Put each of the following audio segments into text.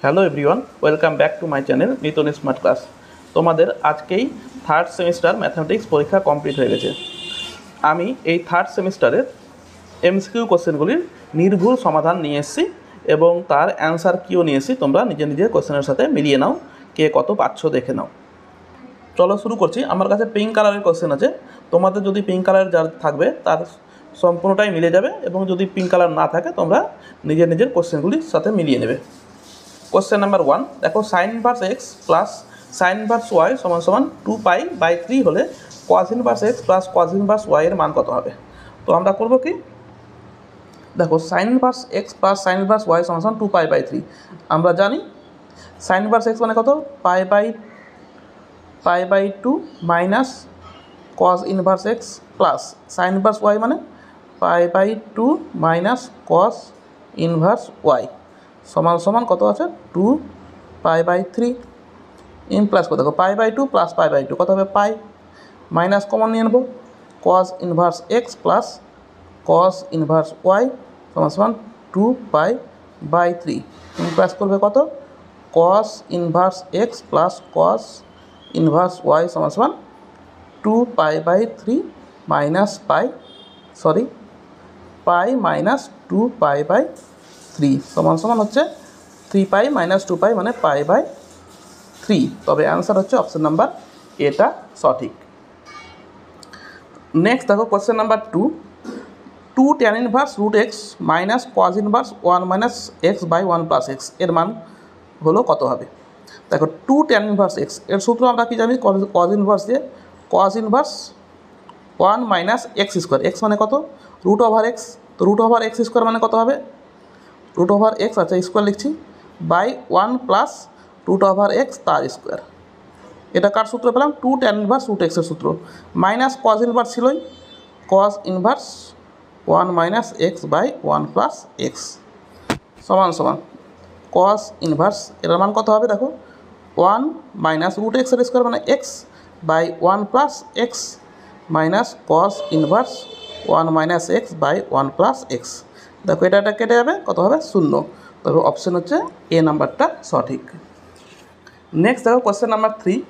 Hello everyone, welcome back to my channel Nitan smart class. তোমাদের আজকেই third semester mathematics পরীক্ষা complete হয়ে গেছে। আমি এই থার্ড সেমিস্টারের এমসিকিউ কোশ্চেনগুলির নির্ভুল সমাধান নিয়ে এসেছি এবং তার অ্যান্সার কিও নিয়ে এসেছি। তোমরা নিজের নিজের কোশ্চেনের সাথে মিলিয়ে নাও, কে কত পাচ্ছ দেখে নাও। চলো শুরু করছি। আমার কাছে পিঙ্ক কালারের কোশ্চেন আছে। তোমাদের যদি পিঙ্ক কালার যার থাকবে তার সম্পূর্ণটাই মিলে যাবে, এবং যদি পিঙ্ক কালার না থাকে তোমরা নিজের নিজের কোশ্চেনগুলির সাথে মিলিয়ে নেবে। কোশ্চেন নাম্বার 1 দেখো, sine inverse x plus sine inverse y সমান সমান 2π/3 হলে cos inverse x plus cos inverse y এর মান কত হবে? তো আমরা করবো কি, দেখো sine inverse x plus sine inverse y সমান সমান 2π/3। আমরা জানি সাইন ইনভার্স এক্স মানে কত, π/2 minus cos inverse x plus sine inverse Y মানে π/2 মাইনাস কজ ইনভার্স ওয়াই সমান সমান কত আছে, 2π/3 ইন প্লাস কত, দেখো π/2 প্লাস π/2 কত হবে, পাই মাইনাস কমন নিয়ে নেব, cos inverse x plus cos inverse y সমান সমান 2π/3 ইন প্লাস করবে কত, cos inverse x plus cos inverse y সমান সমান 2π/3 মাইনাস পাই মাইনাস 2π/3 সমান সমান হচ্ছে 3π মাইনাস 2π মানে π/3। তবে অ্যান্সার হচ্ছে অপশন নাম্বার এটা সঠিক। নেক্সট দেখো question number 2 tan inverse root x minus cos inverse 1 minus x/1 plus x এর মান হলো কত হবে? দেখো 2 tan ইনভার্স এক্স এর সূত্র আমরা কি জানি, কজ ইনভার্স দিয়ে cos inverse 1 minus x square, x মানে কত, রুট ওভার এক্স। তো রুট ওভার এক্স স্কোয়ার মানে কত হবে, রুট ওভার এক্স, আচ্ছা স্কোয়ার লিখছি, by 1 plus root over x তার স্কোয়ার। এটা কার সূত্র পেলাম, 2 tan ইনভার্স রুট এক্সের সূত্র, মাইনাস কজ ইনভার্স ছিলই, cause inverse 1 minus x/1 plus x সমান সমান কজ ইনভার্স এটার মান কত হবে, দেখো 1 মাইনাস রুট এক্সের স্কোয়ার মানে x by 1 plus x minus cos inverse 1 minus x/1 plus x. দেখো এটা কেটে যাবে, কত হবে, 0। তবে অপশন হচ্ছে এ নাম্বারটা সঠিক। নেক্সট দেখো কোয়েশ্চেন নাম্বার 3,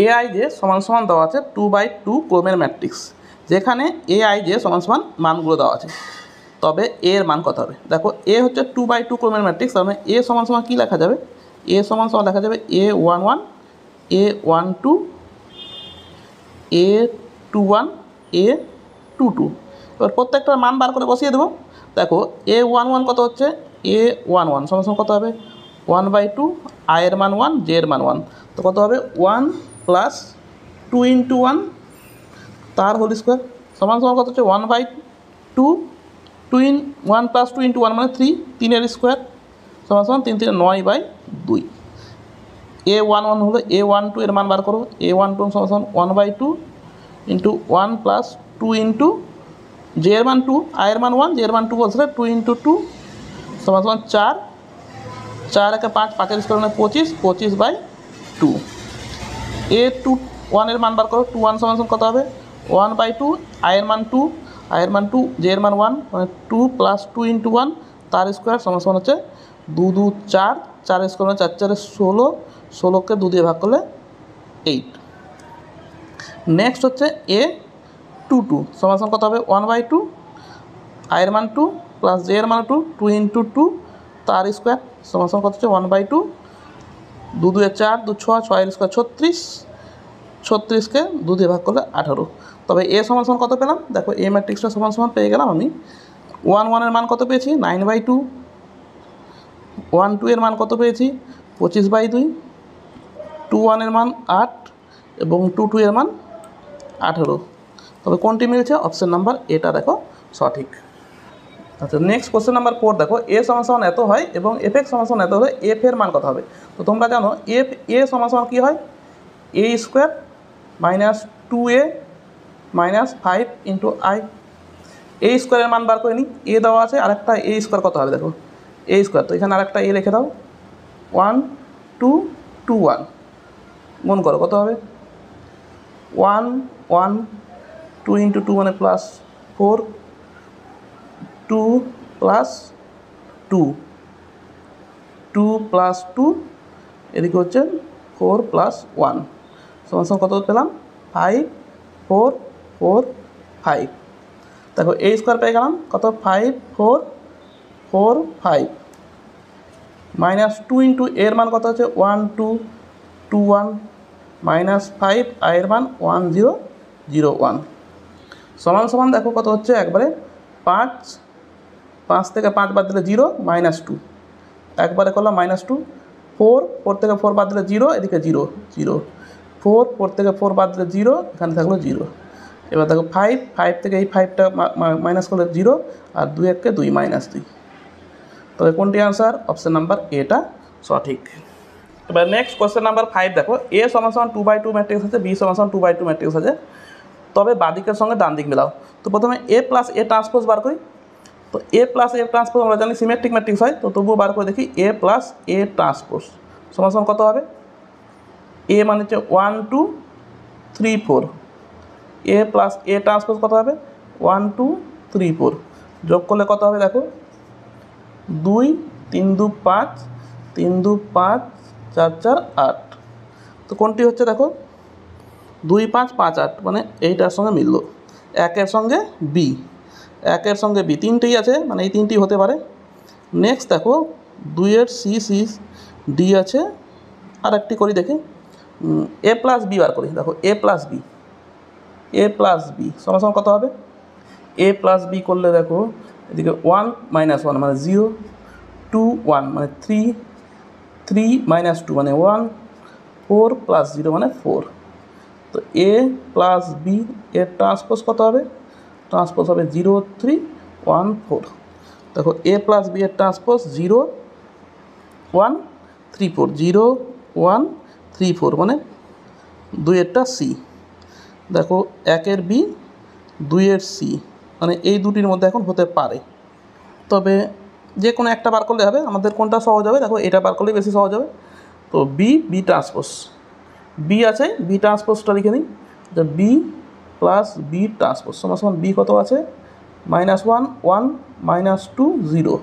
aij সমান সমান দেওয়া আছে 2/2 ক্রমের ম্যাট্রিক্স, যেখানে aij সমান সমান মানগুলো দেওয়া আছে, তবে এ এর মান কত হবে? দেখো এ হচ্ছে 2/2 ক্রমের ম্যাট্রিক্স, তার মানে এ সমান সমান কী লেখা যাবে, এ সমান সমান লেখা যাবে a11 a12 a21 a22। এবার প্রত্যেকটার মান বার করে বসিয়ে দেবো। দেখো a11 কত হচ্ছে, a11 সমান সমান কত হবে, 1/2 i এর মান 1 j এর মান 1, তো কত হবে 1 প্লাস 2 × 1 তার হোল স্কোয়ার সমান সমান কত হচ্ছে 1/2 1 প্লাস 2 × 1 মানে 3, 3 এর স্কোয়ার সমান সমান 3 3 9/2। a11 হলো a12 এর মান বার করো, a12 সমান সমান 1/2 × 1 প্লাস 2 × j এর মান 2 i এর মান 1 j এর মান 2 বলছে 2 × 2 সমান সমান 4, 4 একে 5, 5 এর স্কোয়ার মানে 25, 25/2। a21 এর মান বার করো, 21 সমান সমান কত হবে 1/2 i এর মান 2 i এর মান 2 j এর মান 1 মানে 2 প্লাস 2 × 1 তার স্কোয়ার সমান সমান হচ্ছে 2 2 4, 4 এর স্কোয়ার মানে 4 4 16, 16কে 2 দিয়ে ভাগ করলে 8। নেক্সট হচ্ছে a22 সমান সমান কত হবে 1/2 i এর মান 2 প্লাস j এর মান 2, 2 × 2 তার স্কোয়ার সমান সমান কত হচ্ছে 1/2, 2 2 4, 2 6, 6 এর স্কোয়ার 36, 36কে 2 দিয়ে ভাগ করলে 18। তবে এ সমান সমান কত পেলাম, দেখো এ ম্যাট্রিক্সটা সমান সমান পেয়ে গেলাম আমি 1 এর মান কত পেয়েছি 9/2, 1 2 এর মান কত পেয়েছি 25/2, 2 1 এর মান 8 এবং 2 2 এর মান 18। তবে কোনটি মিলছে, অপশন নাম্বার এটা দেখো সঠিক। আচ্ছা নেক্সট কোশ্চেন নাম্বার 4 দেখো, এ সমান সমান এত হয় এবং এফ এক্স সমান সমান এত হলে এফ এর মান কত হবে? তো তোমরা জানো এফ এ সমান সমান কী হয়, A square minus 2a minus 5 × i। A স্কোয়ারের মান বার করে নিই, এ দেওয়া আছে, আরেকটা এ স্কোয়ার কত হবে, দেখো এ স্কোয়ার, তো এখানে আরেকটা এ লিখে দাও, 1 2 2 1 গুণ করো কত হবে 1 1 2 × 2 মানে প্লাস 4, 2 প্লাস 2 2 প্লাস 2 এদিকে হচ্ছে 4 প্লাস 1 সমান সমান কত পেলাম 5 4 4 5। দেখো a স্কোয়ার পেয়ে গেলাম কত 5 4 4 5 মাইনাস 2 ইন্টু এর মান কত হচ্ছে 1 2 2 1 মাইনাস 5 এর মান 1 0 0 1 সমান সমান দেখো কত হচ্ছে একবারে 5 5 থেকে 5 বাদ দিলে 0 মাইনাস 2 একবারে করলাম মাইনাস 2 4 4 থেকে 4 বাদ দিলে 0 এদিকে 0 0 4 4 থেকে 4 বাদ দিলে 0 এখানে থাকলো 0। এবার দেখো 5 5 থেকে এই 5টা মাইনাস করলে 0 আর 2 1কে 2 মাইনাস 2। তবে কোনটি আনসার অপশন নাম্বার এটা সঠিক। এবার নেক্সট কোয়েশ্চেন নাম্বার 5 দেখো a সমান সমান 2/2 ম্যাট্রিক্স আছে b সমান সমান 2/2 ম্যাট্রিক্স আছে, তবে বাদিকের সঙ্গে ডান দিক মেলাও। তো প্রথমে a প্লাস a ট্রান্সপোজ বার করি। তো a প্লাস a ট্রান্সপোজ আমরা জানি সিমেট্রিক ম্যাট্রিক্স হয়, তো তবুও বার করে দেখি a প্লাস a ট্রান্সপোজ সমান সমান কত হবে। a মানে হচ্ছে 1 2 3 4, a প্লাস a ট্রান্সপোজ কত হবে 1 2 3 4, যোগ করলে কত হবে দেখো 2 3 2 5 3 2 5 4 4 8। তো কোনটি হচ্ছে দেখো 2 5 5 8 মানে এইটার সঙ্গে মিলল। একের সঙ্গে বি, একের সঙ্গে বি তিনটেই আছে মানে এই তিনটি হতে পারে। নেক্সট দেখো 2 এর সি সি ডি আছে, আর একটি করি দেখি এ প্লাস বি বার করি। দেখো এ প্লাস বি, এ প্লাস বি সমান সমান কত হবে এ প্লাস বি করলে দেখো এদিকে 1 মাইনাস 1 মানে 0 2 1 মানে 3 3 মাইনাস 2 মানে 1 4 প্লাস 0 মানে 4। তো এ প্লাস বি এর ট্রান্সপোজ কত হবে ট্রান্সপোজ হবে 0 3 1 4। দেখো এ প্লাস বি এর ট্রান্সপোজ 0 1 3 4 0 1 3 4 মানে 2-এরটা সি। দেখো 1-এর বি 2-এর সি মানে এই দুটির মধ্যে এখন হতে পারে, তবে যে কোনো একটা বার করলে হবে। আমাদের কোনটা সহজ হবে দেখো এটা বার করলেই বেশি সহজ হবে। তো বি বি ট্রান্সপোজ বি আছে, বি ট্রান্সপোজটা লিখে নিই। তো বি প্লাস বি ট্রান্সপোজ সমান সমান বি কত আছে -1 1 -2 0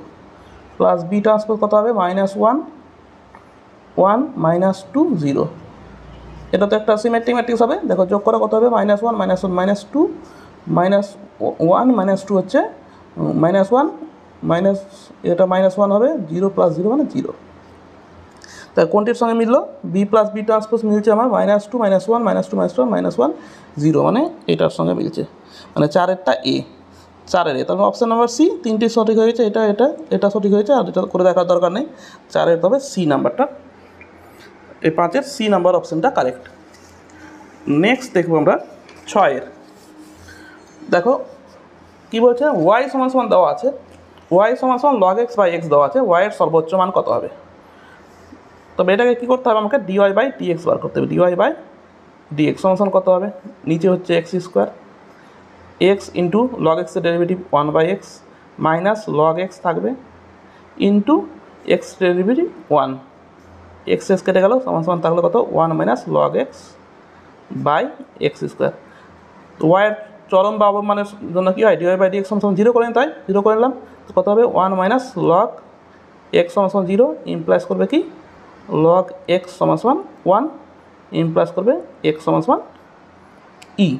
প্লাস বি ট্রান্সপোজ কত হবে -1 1 -2 0। এটা তো একটা সিমেট্রিক ম্যাট্রিক্স হবে। দেখো যোগ করে কত হবে -1 -1 -2 -1 -2 হচ্ছে -1 মাইনাস এটা -1 হবে 0 প্লাস 0 মানে 0। তাই কোনটির সঙ্গে মিললো বি প্লাস বি ট্রান্সপোজ মিলছে আমার -2 -1 -2 -1 -1 0 মানে এটার সঙ্গে মিলছে মানে 4-এরটা এ 4-এর এ। তাহলে অপশান নাম্বার সি তিনটি সঠিক হয়েছে, এটা এটা এটা সঠিক হয়েছে আর এটা করে দেখার দরকার নেই। 4-এর তবে সি নাম্বারটা এই 5-এর সি নাম্বার অপশানটা কারেক্ট। নেক্সট দেখবো আমরা 6-এর। দেখো কী বলছে ওয়াই সমান সমান দেওয়া আছে, ওয়াই সমান সমান log x বাই এক্স দেওয়া আছে, ওয়াইয়ের সর্বোচ্চ মান কত হবে। তবে এটাকে কী করতে হবে আমাকে ডিওয়াই বাই ডিএক্স বার করতে হবে। ডিওয়াই বাই ডিএক্স সমান সমান কত হবে নিচে হচ্ছে X square X into log এক্সের derivative 1/x minus log X থাকবে into X derivative 1 X X কেটে গেল সমান সমান থাকলে কত 1 minus log x by X square. তো ওয়াইয়ের চরম বা অবমানের জন্য কী হয় ডিওয়াই বাই ডিএক্স সমান সমান 0 করে তাই 0 করে নিলাম। তো কত হবে 1 মাইনাস লগ এক্স সমান সমান 0 ইমপ্লাস করবে কি লগ এক্স সমান সমান 1 ইমপ্লাস করবে এক্স সমান সমান ই।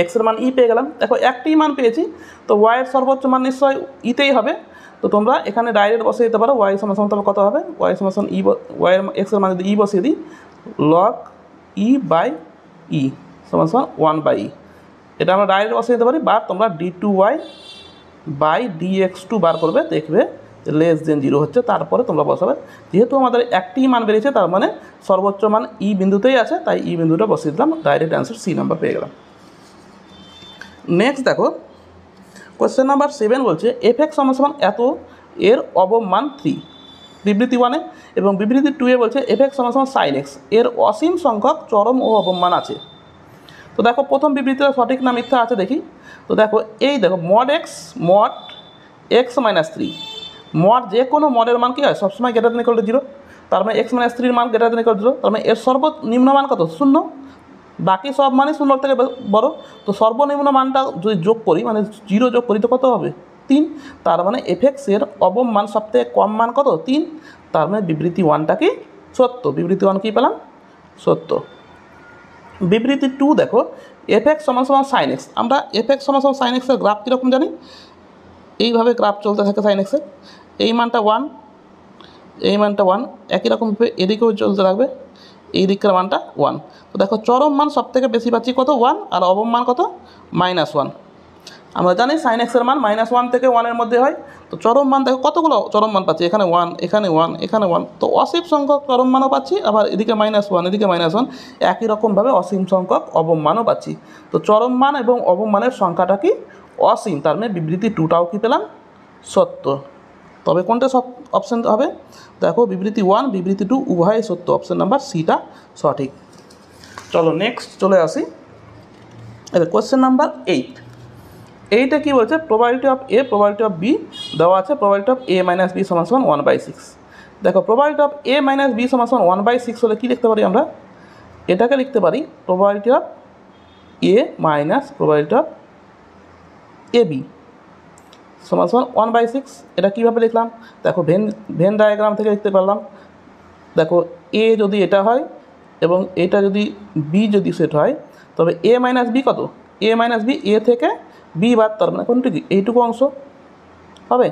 এক্সের মান ই পেয়ে গেলাম। দেখো একটি মান পেয়েছি তো ওয়াইয়ের সর্বোচ্চ মান নিশ্চয়ই ইতেই হবে। তো তোমরা এখানে ডাইরেক্ট বসিয়ে দিতে পারো ওয়াই সমান সমান তবে কত হবে ওয়াই সমান সমান ই ওয়াইয়ের এক্সের মান যদি ই বসিয়ে দিই লগ ই বাই ই সমান সমান 1/e। এটা আমরা ডাইরেক্ট বসিয়ে দিতে পারি বা তোমরা d2y বাই dx2 বার করবে দেখবে লেস দেন 0 হচ্ছে, তারপরে তোমরা বসাবে। যেহেতু আমাদের একটি মান বেরিয়েছে তার মানে সর্বোচ্চ মান ই বিন্দুতেই আছে, তাই ই বিন্দুটা বসিয়ে দিলাম, ডাইরেক্ট অ্যান্সার সি নাম্বার পেয়ে গেলাম। নেক্সট দেখো কোয়েশ্চেন নাম্বার 7 বলছে f(x) সমান সমান এত এর অবম মান 3 বিবৃতি 1-এ, এবং বিবৃতি 2-এ বলছে f(x) সমান সমান sin x এর অসীম সংখ্যক চরম ও অবম মান আছে। তো দেখো প্রথম বিবৃতিটা সঠিক না মিথ্যা আছে দেখি। তো দেখো এই দেখো মড x মাইনাস 3 মড যে কোনো মডের মান কী হয় সবসময় গ্রেটার দেন ইকুয়াল টু 0, তার মানে x মাইনাস 3 মান গ্রেটার দেন ইকুয়াল টু 0, তার মানে এর সর্বনিম্ন মান কত 0, বাকি সব মানই 0 থেকে বড়। তো সর্বনিম্ন মানটা যদি যোগ করি মানে 0 যোগ করি তো কত হবে 3, তার মানে f(x) এর অবম মান সবথেকে কম মান কত 3, তার মানে বিবৃতি ওয়ানটা কি সত্য, বিবৃতি ওয়ান কী পেলাম সত্য। বিবৃতি টু দেখো এফ এক্স সমান সমান সাইন এক্স। আমরা এফ এক্স সমান সমান সাইন এক্সের গ্রাফ কীরকম জানি, এইভাবে গ্রাফ চলতে থাকে সাইন এক্সের, এই মানটা ওয়ান, এই মানটা ওয়ান, একই রকমভাবে এদিকেও চলতে থাকবে, এই দিকের মানটা ওয়ান। তো দেখো চরম মান সব থেকে বেশি পাচ্ছি কত ওয়ান, আর অবম মান কত -1। আমরা জানি সাইন এক্সের মান -1 থেকে 1-এর মধ্যে হয়। তো চরম মান দেখো কতগুলো চরম মান পাচ্ছি, এখানে 1, এখানে 1, এখানে 1, তো অসীম সংখ্যক চরম মানও পাচ্ছি, আবার এদিকে -1, এদিকে -1, একই রকমভাবে অসীম সংখ্যক অবম মানও পাচ্ছি। তো চরম মান এবং অবম মানের সংখ্যাটা কি অসীম, তার মানে বিবৃতি টুটাও কি পেলাম সত্য। তবে কোনটা সব অপশান হবে, দেখো বিবৃতি ওয়ান বিবৃতি টু উভয় সত্য, অপশান নাম্বার সিটা সঠিক। চলো নেক্সট চলে আসি, কোয়েশ্চেন নাম্বার 8। এইটা কী বলছে, probability of A probability of B দেওয়া আছে, probability of A minus B সমান সমান 1/6। দেখো probability of A minus B সমান সমান 1/6 হলে কী লিখতে পারি আমরা, এটাকে লিখতে পারি probability of A minus probability of A B সমান সমান 1/6। এটা কীভাবে লিখলাম, দেখো ভেন ডায়াগ্রাম থেকে লিখতে পারলাম। দেখো এ যদি এটা হয় এবং এটা যদি বি যদি সেট হয়, তবে এ মাইনাস বি কত, এ মাইনাস বি এ থেকে বি বাদ, তার মানে কোনটুকু এইটুকু অংশ হবে।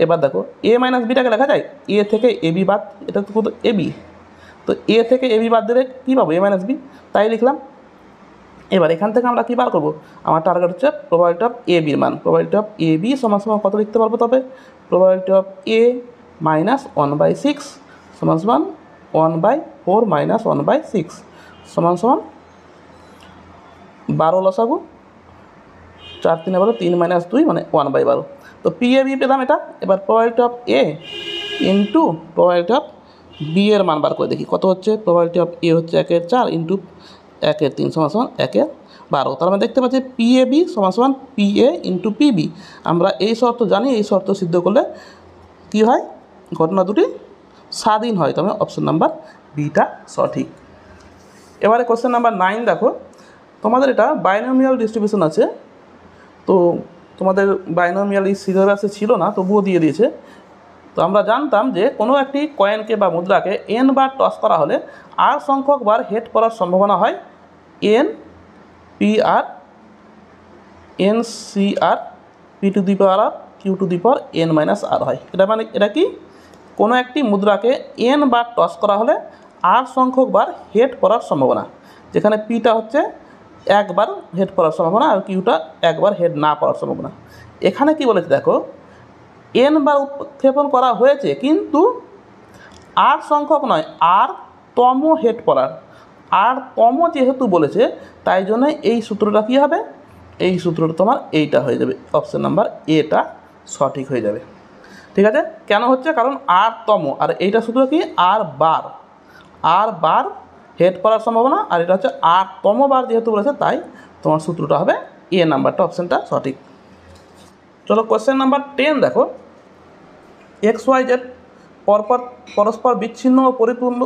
এবার দেখো এ মাইনাস বিটাকে লেখা যায় এ থেকে এ বি বাদ, এটা তো কত এ বি, তো এ থেকে এ বি বাদ দিলে কী পাবো এ মাইনাস বি, তাই লিখলাম। এবার এখান থেকে আমরা কী বার করবো, আমার টার্গেট হচ্ছে প্রবাবিলিটি অফ এ বির মান, প্রবাবিলিটি অফ এ বি সমান সমান কত লিখতে পারবো, তবে প্রবাবিলিটি অফ এ মাইনাস 1/6 সমান সমান 1/4 মাইনাস 1/6 সমান সমান 12 লসাগু, 4 3 12, 3 - 2 মানে 1/12। তো পি এ বি পেলাম এটা। এবার probability of A into probability of B এর মান বার করে দেখি কত হচ্ছে। প্রবাবিলিটি অফ এ হচ্ছে 1/4 ইন্টু 1/3 সমান সমান 1/12। তার মানে দেখতে পাচ্ছি পি এ বি সমান সমান P A into P B. আমরা এই শর্ত জানি, এই শর্ত সিদ্ধ করলে কী হয়, ঘটনা দুটি স্বাধীন হয়, তবে অপশন নাম্বার বিটা সঠিক। এবারে কোশ্চেন নাম্বার 9 দেখো, তোমাদের এটা বাইনোমিয়াল ডিস্ট্রিবিউশন আছে, তো তোমাদের বাইনোমিয়াল এই সিলেবাসে ছিল না, তবুও দিয়ে দিয়েছে। তো আমরা জানতাম যে কোনো একটি কয়েনকে বা মুদ্রাকে n বার টস করা হলে r সংখ্যক বার হেড করার সম্ভাবনা হয় n P r n C r P to the power r q to the power n - r হয়। এটা মানে এটা কি, কোনো একটি মুদ্রাকে n বার টস করা হলে r সংখ্যক বার হেড করার সম্ভাবনা, যেখানে পিটা হচ্ছে একবার হেড করার সম্ভাবনা আর কিউটা একবার হেড না করার সম্ভাবনা। এখানে কি বলেছে দেখো, n বার উৎক্ষেপণ করা হয়েছে কিন্তু r সংখ্যক নয়, r তম হেড করার, r তম যেহেতু বলেছে তাই জন্য এই সূত্রটা কী হবে, এই সূত্রটা তোমার এইটা হয়ে যাবে, অপশান নাম্বার এটা সঠিক হয়ে যাবে। ঠিক আছে, কেন হচ্ছে, কারণ r তম, আর এইটা সূত্র কি r বার হেড করার সম্ভাবনা, আর এটা হচ্ছে r তম বার যেহেতু বলেছে তাই তোমার সূত্রটা হবে এ নাম্বারটা, অপশানটা সঠিক। চলো কোয়েশ্চেন নাম্বার 10 দেখো, এক্স ওয়াই জেড পরস্পর বিচ্ছিন্ন ও পরিপূর্ণ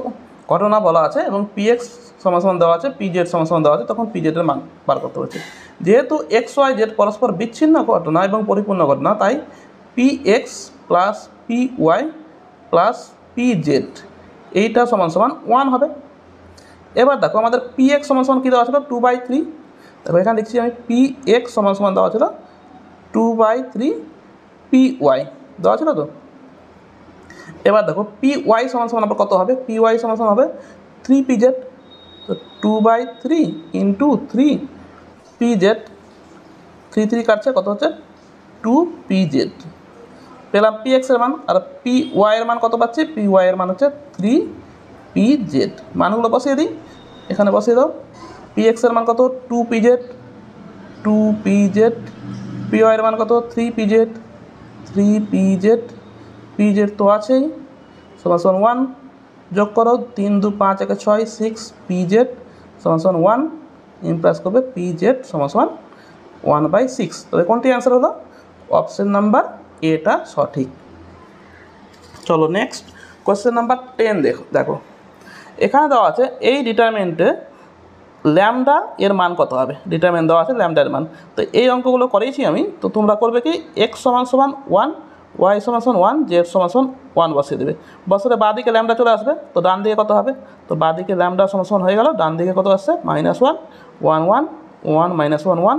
ঘটনা বলা আছে এবং পি এক্স সমান দেওয়া আছে, পি জেড সমান দেওয়া আছে, তখন পি জেডের মান বার করতে হচ্ছে। যেহেতু এক্স ওয়াই জেড পরস্পর বিচ্ছিন্ন ঘটনা এবং পরিপূর্ণ ঘটনা, তাই P X plus P Y plus P Z এইটা সমান 1 হবে। এবার দেখো আমাদের পি এক্স সমান কী দেওয়া ছিল 2/3, দেখো এখানে লিখছি আমি পি এক্স সমান দেওয়া ছিল 2/3 পি ওয়াই দেওয়া ছিল তো। এবার দেখো পি ওয়াই সমান আবার কত হবে, পি ওয়াই সমান হবে 3 পি জেড, তো 2/3 ইন্টু 3 পি জেড, 3 কাটছে কত হচ্ছে 2 পি জেড, পেলাম পি এক্সের মান। আর পি ওয়াইয়ের মান কত পাচ্ছি, পি ওয়াইয়ের মান হচ্ছে 3 পি জেড। মানগুলো বসিয়ে দিই, এখানে বসিয়ে দাও। পি এক্সের মান কত 2 P Z, 2 P Z, P ওয়াইয়ের মান কত 3 P Z, 3 P Z, P Z তো আছেই, সমান 1, যোগ করো 3 2 5 1 6 6 পি জেড সমান 1, ইমপ্লাস করবে পি জেড সমান 1/6। তবে কোনটি অ্যান্সার হলো, অপশন নাম্বার এটা সঠিক। চলো নেক্সট কোয়েশ্চেন নাম্বার 10 দেখো এখানে দেওয়া আছে এই ডিটারমিনেন্টে ল্যামডা এর মান কত হবে, ডিটারমিনেন্ট দেওয়া আছে ল্যামডা এর মান। তো এই অঙ্কগুলো করেইছি আমি, তো তোমরা করবে কি এক্স সমান 1, ওয়াই সমান 1, জেড সমান 1 বসিয়ে দেবে। বসালে বাঁ দিকে ল্যামডা চলে আসবে, তো ডান দিকে কত হবে? তো বাঁ দিকে ল্যামডা সমান হয়ে গেল, ডান দিকে কত আসছে? -1 1 1 1 -1 1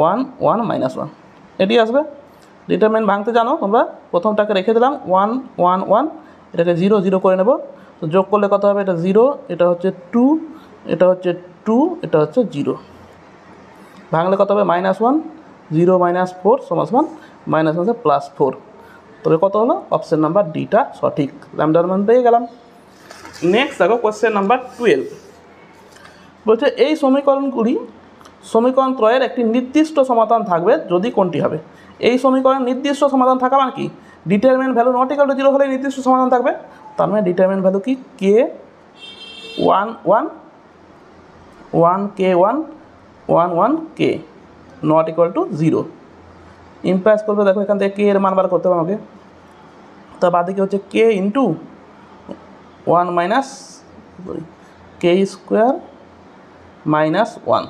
1 1 -1 এটি আসবে। ডিটারমিনেন্ট ভাঙতে জানো তোমরা, প্রথমটাকে রেখে দিলাম 1 1 1, এটাকে 0 0 করে নেব। তো যোগ করলে কত হবে? এটা 0, এটা হচ্ছে 2, এটা হচ্ছে 2, এটা হচ্ছে 0। ভাঙলে কত হবে? -1 0 -4 সমান -4। তবে কত হলো? অপশন নাম্বার ডিটা সঠিক, ল্যামডার মান পেয়ে গেলাম। নেক্সট দেখো কোয়েশ্চেন নাম্বার 12 বলছে এই সমীকরণ ত্রয়ের একটি নির্দিষ্ট সমাধান থাকবে যদি কোনটি হবে? এই সমীকরণের নির্দিষ্ট সমাধান থাকা মানে কি? Determinant value not equal to 0 হলে নির্দিষ্ট সমাধান থাকবে। তার মানে ডিটারমিনেন্ট ভ্যালু কি? কে 1 1 1 কে 1 1 1 কে নট ইকুয়াল টু 0। ইমপ্লাইজ করবে দেখো এখান থেকে কে এর মান বার করতে হবে আমাকে। তার বাদিকে হচ্ছে কে ইন্টু 1 মাইনাস কে square -1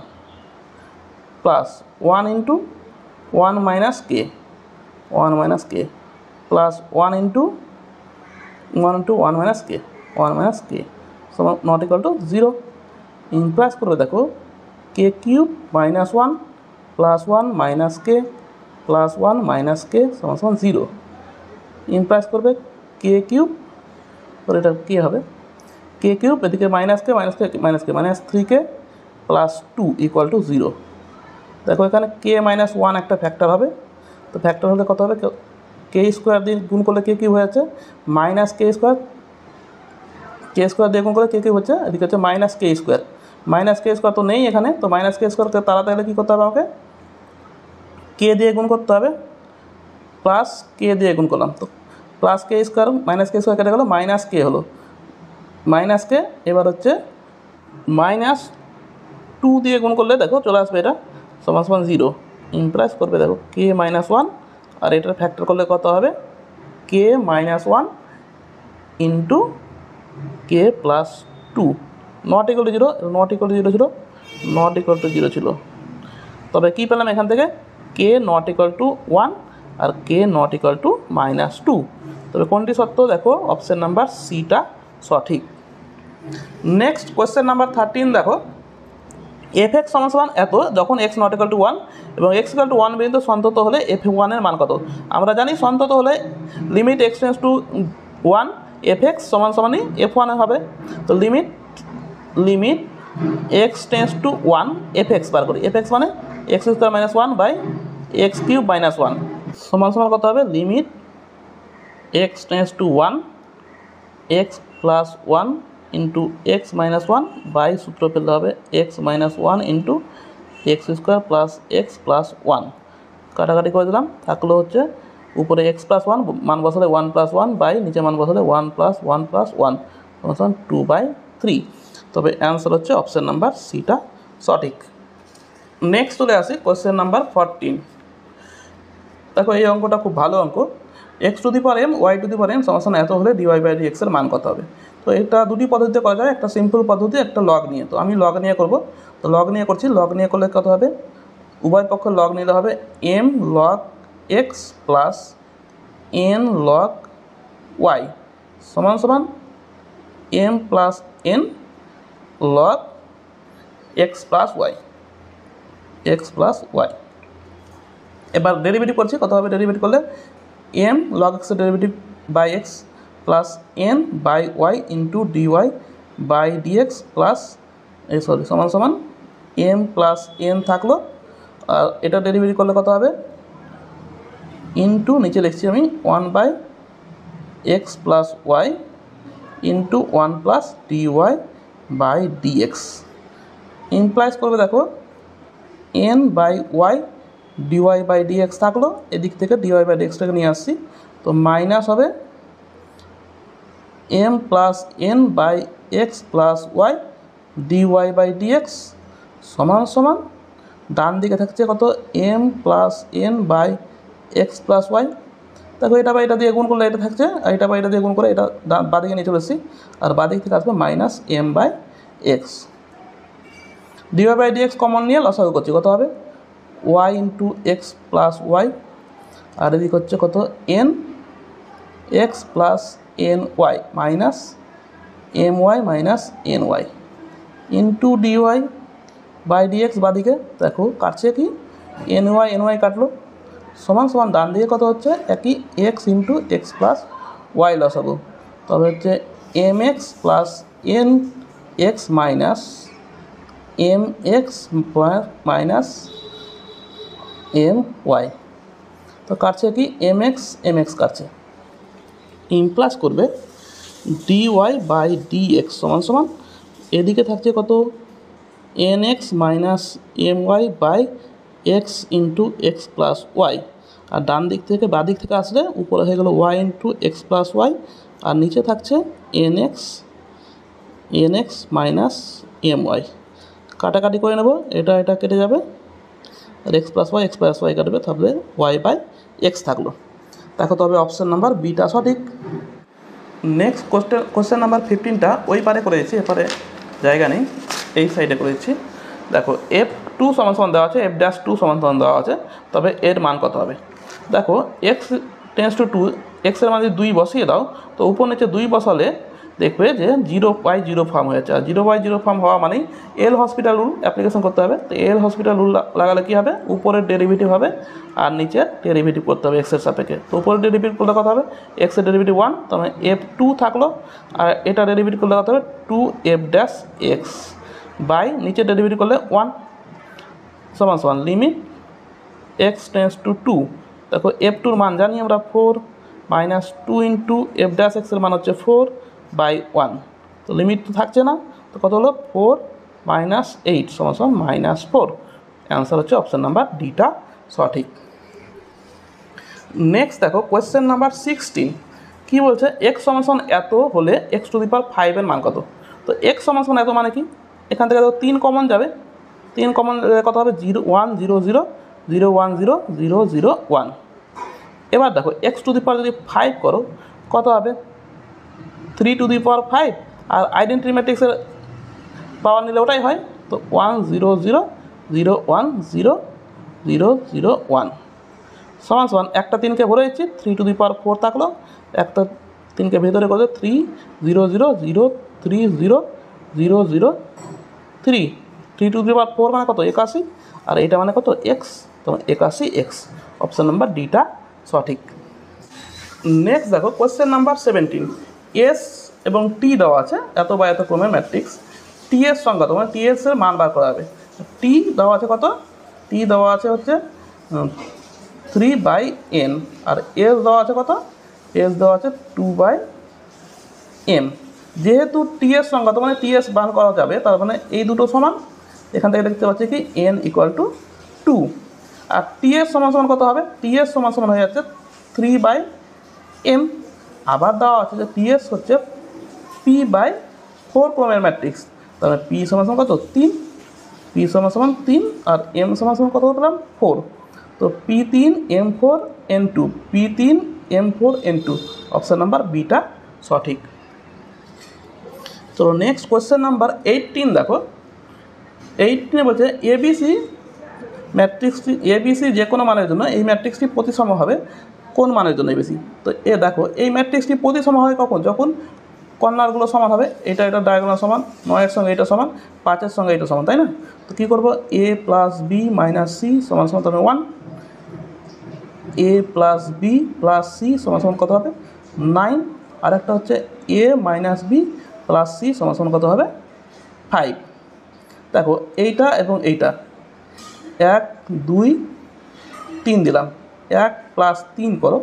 plus 1 into 1 minus k plus 1 into 1 minus কে সমান নট ইকুয়াল টু 0। ইমপ্লাইজ করবে দেখো K cube -1 plus 1 minus k plus 1 minus কে সমান 0। ইমপ্লাইজ করবে কে কিউব, তো এটা কী হবে? কে কিউব এদিকে -3k প্লাস 2 ইকুয়াল টু 0। দেখো এখানে কে -1 একটা ফ্যাক্টর হবে, তো ফ্যাক্টর হলে কত হবে? কে স্কোয়ার দিয়ে গুণ করলে কে কিউব হয়েছে কে স্কোয়ার দিয়ে গুণ করলে কে কিউব হচ্ছে, এদিকে হচ্ছে কে স্কোয়ার তো নেই এখানে, তো কে স্কোয়ারকে তাড়াতে গেলে কী করতে হবে আমাকে? কে দিয়ে গুণ করতে হবে, প্লাস কে দিয়ে গুণ করলাম, তো প্লাস কে স্কোয়ার কে স্কোয়ার কেটে গেলো, মাইনাস কে হলো কে, এবার হচ্ছে -2 দিয়ে গুণ করলে দেখো চলে আসবে এটা সমান 0। ইমপ্লাইজ করবে দেখো কে -1 আর এটার ফ্যাক্টর করলে কত হবে? K -1 into K plus 2 not equal to 0 ছিল। তবে কী পেলাম এখান থেকে? কে নট ইকুয়াল টু 1 আর কে নট ইকুয়াল টু -2। তবে কোনটি সত্য? দেখো অপশান নাম্বার সিটা সঠিক। নেক্সট কোয়েশ্চেন নাম্বার 13 দেখো f(x) সমান এত যখন x নট ইকুয়াল টু 1 এবং x ইকুয়াল টু 1 পর্যন্ত সন্তত হলে f(1) এর মান কত? আমরা জানি সন্তত হলে limit x tends to 1 f(x) সমানই f(1) হবে। তো limit x tends to 1 f(x) বার করি। f(x) মানে x square -1 by x cube -1 সমান কত হবে? Limit x tends to 1 x plus 1 into x -1 by সূত্র পেলে হবে x -1 into x square plus x plus 1 কাটাকাটি করে দিলাম, থাকলো হচ্ছে উপরে x প্লাস 1 মান বসালে 1 প্লাস 1 বাই নিচে মান বসালে 1 প্লাস 1 প্লাস 1 সমান 2/3। তবে অ্যান্সার হচ্ছে অপশান নাম্বার সিটা সঠিক। নেক্সট চলে আসি কোয়েশ্চেন নাম্বার 14। দেখো এই অঙ্কটা খুব ভালো অঙ্ক। x two the power m y two the power n সমান এত হলে dy/dx এর মান কত হবে? তো এটা দুটি পদ্ধতিতে করা যায়, একটা সিম্পল পদ্ধতি, একটা লগ নিয়ে। তো আমি লগ নিয়ে করব, তো লগ নিয়ে করছি। লগ নিয়ে করলে কত হবে? উভয় পক্ষ লগ নিলে হবে m log x plus n log y সমান m plus n log x plus y। এবার ডেরিভেটিভ করছি, কত হবে? ডেরিভেটিভ করলে m log x এর derivative by x plus n by y into dy/dx plus সমান m প্লাস n থাকলো, আর এটা ডেরিভেটিভ করলে কত হবে? ইন্টু নিচে লিখছি আমি 1/x plus y into 1 plus dy/dx। Implies করবে দেখো n/y dy/dx থাকলো, এদিক থেকে dy/dxটাকে নিয়ে আসছি, তো মাইনাস হবে m plus n by x plus y dy/dx সমান ডান দিকে থাকছে কত? m plus n by x plus y। দেখো এটা বা এটা দিয়ে গুণ করলে এটা থাকছে, আর এটা বা এটা দিয়ে গুণ করে এটা বাদিকে নিয়ে চলে এসেছি, আর বাদিক থেকে আসবে -m/x। dy/dx কমন নিয়ে লসাগু করছি, কত হবে? y into x plus y, আর এদিক হচ্ছে কত? n x plus n y minus M y minus n y into dy by dx বাদিকে দেখো কাটছে কি এন ওয়াই কাটলো সমান সমান ডান দিকে কত হচ্ছে একই X into X plus Y লসাগু তবে হচ্ছে M X plus N x minus M X minus M Y তো কাটছে কি এম এক্স কাটছে ইমপ্লাস করবে D Y by D X সমান সমান এদিকে থাকছে কত N x minus M Y by X into X plus Y আর ডান দিক থেকে বাঁ দিক থেকে আসলে উপরে হয়ে গেল Y into X plus Y আর নিচে থাকছে n x minus M y কাটাকাটি করে নেব এটা কেটে যাবে আর এক্স প্লাস ওয়াই কাটবে তাহলে ওয়াই বাই এক্স থাকলো দেখো তবে অপশান নাম্বার বিটা সঠিক। নেক্সট কোশ্চেন নাম্বার 15টা ওই পারে করে দিচ্ছি এপারে জায়গা নেই এই সাইডে করে দিচ্ছি দেখো F2 সমান সমান দেওয়া আছে F'2 সমান সমান দেওয়া আছে তবে এর মান কত হবে দেখো x টেন্স টু 2 এক্সের মান যদি 2 বসিয়ে দাও তো উপর নিচে 2 বসালে দেখবে যে 0/0 ফর্ম হয়ে যাচ্ছে আর 0/0 ফর্ম হওয়া মানেই এল হসপিটাল রুল অ্যাপ্লিকেশন করতে হবে তো এল হসপিটাল রুল লাগালে কী হবে উপরের ডেরিভেটিভ হবে আর নিচের ডেরিভেটিভ করতে হবে এক্সের সাপেক্ষে তো উপরের ডেরিভেটিভ করলে কত হবে এক্সের ডেরিভেটিভ 1 তার মানে F2 থাকলো আর এটা ডেরিভেটিভ করলে কত হবে 2f' বাই নিচের ডেরিভেটিভ করলে 1 সমান সমান লিমিট x টেন্স টু 2 দেখো F2-র মান জানি আমরা 4 মাইনাস 2 ইন্টু f'(x) এর মান হচ্ছে 4/1 তো লিমিট তো থাকছে না তো কত হলো 4 মাইনাস 8 সমান সমান মাইনাস 4 অ্যান্সার হচ্ছে অপশান নাম্বার ডিটা সঠিক। নেক্সট দেখো কোয়েশ্চেন নাম্বার 16 কী বলছে x সমান সমান এত হলে x⁵ এর মান কত তো x সমান সমান এত মানে কি এখান থেকে তো 3 কমন যাবে 3 কমন কত হবে 0 1 0 0 0 1 0 0 0 1 এবার দেখো x⁵ যদি 5 করো কত হবে 3⁵ আর আইডেন্টিটি ম্যাট্রিক্সের পাওয়ার নিলে ওটাই হয় তো 1 0 0 0 1 0 0 0 1 সমান সমান একটা 3কে ভরে দিচ্ছি 3⁴ থাকলো একটা 3কে ভেতরে করে 3 0 0 0 3 0 0 0 3 3⁴ মানে কত 81 আর এটা মানে কত x তো 81x অপশান নাম্বার ডিটা সঠিক। নেক্সট দেখো কোয়েশ্চেন নাম্বার 17 এস এবং টি দেওয়া আছে এত বা এত ক্রমের ম্যাট্রিক্স টি এর সংখ্যা তোমার টি এস এর মান বার করা হবে টি দেওয়া আছে কত টি দেওয়া আছে হচ্ছে 3/n আর এস দেওয়া আছে কত এস দেওয়া আছে 2/m যেহেতু টি এর সংখ্যা তো মানে টি এস বার করা যাবে তার মানে এই দুটো সমান এখান থেকে দেখতে পাচ্ছি কি n = 2 আর টি এস সমান সমান কত হবে টি এস সমান সমান হয়ে যাচ্ছে 3/m আবার দেওয়া আছে যে টি এস হচ্ছে p/4 ক্রমের ম্যাট্রিক্স তাহলে p সমান সমান কত 3 p সমান সমান 3 আর m সমান সমান কত পেলাম 4 তো p3 m4 n2 p3 m4 n2 option number beta সঠিক। তো নেক্সট কোয়েশ্চেন নাম্বার 18 দেখো 18 বলছে এবিসি ম্যাট্রিক্সটি এবিসি যে কোনো মানের জন্য এই ম্যাট্রিক্সটি প্রতিসম হবে কোন মানের জন্য এবিসি তো দেখো এই ম্যাট্রিক্সটি প্রতিসম হয় কখন যখন কর্নারগুলো সমান হবে এটা ডায়াগোনাল সমান 9-এর সঙ্গে এটা সমান 5-এর সঙ্গে এটা সমান তাই না তো কী করবো a + b - c সমান সমান তবে 1 a + b + c সমান সমান কত হবে 9 আর একটা হচ্ছে a - b + c সমান সমান কত হবে 5 দেখো এইটা এবং এইটা 1 2 3 দিলাম 1 + 3 করো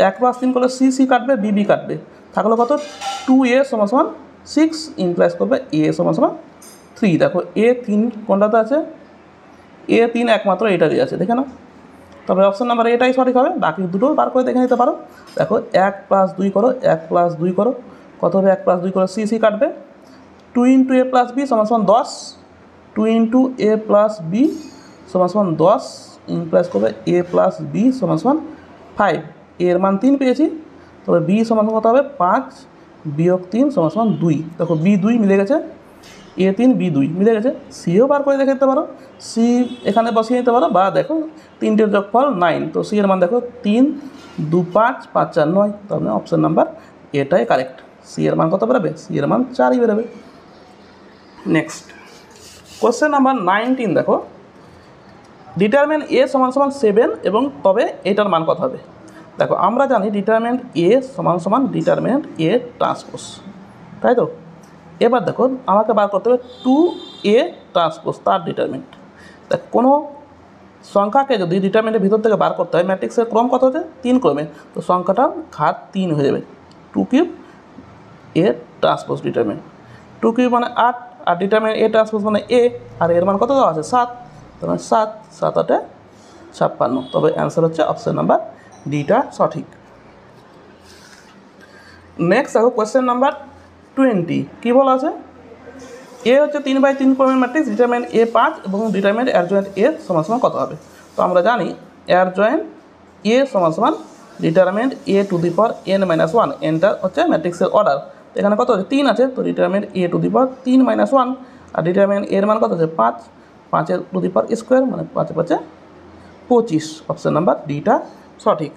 1 + 3 করলে c কাটবে b কাটবে থাকলো কত 2a সমান সমান 6 ইমপ্লাইজ করবে a সমান সমান 3 দেখো a 3 কোনটাতে আছে a 3 একমাত্র এটা দিয়ে আছে দেখে নাও তবে অপশান নাম্বার এটাই সঠিক হবে বাকি দুটো বার করে দেখে নিতে পারো দেখো 1 + 2 করো 1 + 2 করো কত হবে 1 + 2 করো c কাটবে 2 × a + b সমান সমান 10 2 × a + b সমান সমান 10 ইমপ্লাইজ করবে a + b সমান সমান 5 এর মান 3 পেয়েছি তবে b সমান কত হবে 5 - 3 সমান সমান 2 দেখো b 2 মিলে গেছে A3 B2 মিলে গেছে। সিও বার করে দেখে নিতে পারো, সি এখানে বসিয়ে নিতে পারো, বা দেখো 3টের যোগফল 9, তো সি এর মান দেখো 3 2 5 5 4 9, তার মানে অপশান নাম্বার এটাই কারেক্ট। সি এর মান কত বেরোবে? সি এর মান 4ই বেরোবে। নেক্সট কোশ্চেন নাম্বার 19 দেখো, ডিটারমিন এ সমান সমান 7 এবং তবে এটার মান কত হবে? দেখো আমরা জানি ডিটারমিনেন্ট এ সমান সমান ডিটারমিনেন্ট এ ট্রান্সপোজ, তাই তো? এবার দেখো আমাকে বার করতে হবে 2a ট্রান্সপোজ তার ডিটারমিনেন্ট। দেখ কোনো সংখ্যাকে যদি ডিটারমিনেন্টের ভিতর থেকে বার করতে হয়, ম্যাট্রিক্সের ক্রম কত হচ্ছে? 3 ক্রমে, তো সংখ্যাটার ঘাত 3 হয়ে যাবে। 2 কিউব এ ট্রান্সপোজ ডিটারমিনেন্ট, 2 কিউব মানে 8, আর ডিটারমিনেন্ট এ ট্রান্সপোজ মানে এ, আর এর মান কত দেওয়া আছে? 7, তার 7 7 8 56, তবে অ্যান্সার হচ্ছে অপশান নাম্বার ডিটা সঠিক। নেক্সট দেখো কোয়েশ্চেন নাম্বার 20, কী বলা আছে? এ হচ্ছে 3/3 ক্রমের ম্যাট্রিক্স, ডিটারমিনেন্ট এ 5 এবং ডিটারমিনেন্ট এর জয়েন্ট এ সমান সমান কত হবে? তো আমরা জানি এর জয়েন্ট এ সমান সমান determinant A to the power n-1, এনটা হচ্ছে ম্যাট্রিক্সের অর্ডার, এখানে কত আছে? 3 আছে, তো determinant A to the power 3-1, আর ডিটারমিনেন্ট এর মান কত আছে? 5, 5 টু দি পাওয়ার স্কোয়ার মানে 5 5 25, অপশান নাম্বার ডিটা সঠিক।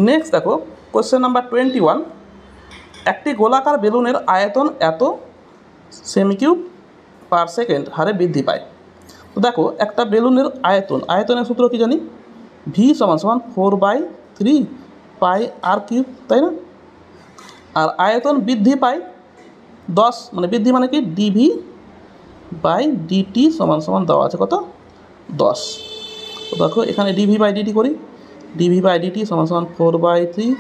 নেক্সট দেখো কোয়েশ্চেন নাম্বার 21, একটি গোলাকার বেলুনের আয়তন এত সেমিকিউব পার সেকেন্ড হারে বৃদ্ধি পায়। তো দেখো একটা বেলুনের আয়তনের সূত্র কি জানি? ভি সমান সমান 4/3 পাই আর কিউব, তাই না? আর আয়তন বৃদ্ধি পায় 10, মানে বৃদ্ধি মানে কি? ডিভি বাই ডিটি সমান সমান দেওয়া আছে কত? 10। তো দেখো এখানে ডিভি বাই ডিটি করি, ডিভি বাই ডিটি সমান সমান 4/3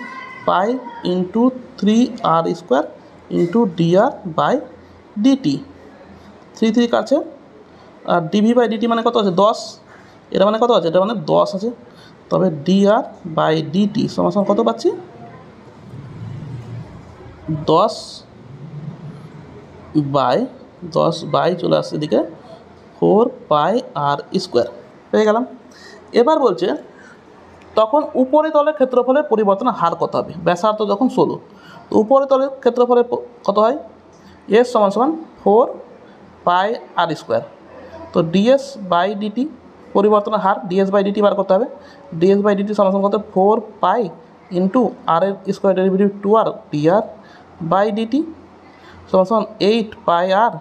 pi into 3r square into dr by dt, 3 কাছে, আর ডিভি বাই ডিটি মানে কত আছে? 10, এটা মানে কত আছে? এটা মানে 10 আছে, তবে ডিআর বাই ডিটি সমান সমান কত পাচ্ছি? 10 বাই চলে আসছে এদিকে 4 পাই আর স্কোয়ার, পেয়ে গেলাম। এবার বলছে তখন উপরিতলের ক্ষেত্রফলের পরিবর্তনের হার কত হবে? ব্যাসার্ধ যখন 16, তো উপরিতলের ক্ষেত্রফলের কত হয়? এস সমান সমান 4 পাই আর স্কোয়ার, তো ডিএস বাই ডিটি পরিবর্তনের হার ডিএস বাই ডিটি বার করতে হবে। ডিএস বাই ডিটি সমান সমান কত? 4 পাই ইন্টু আর এর square derivative 2r dr by dt সমান সমান 8 পাই আর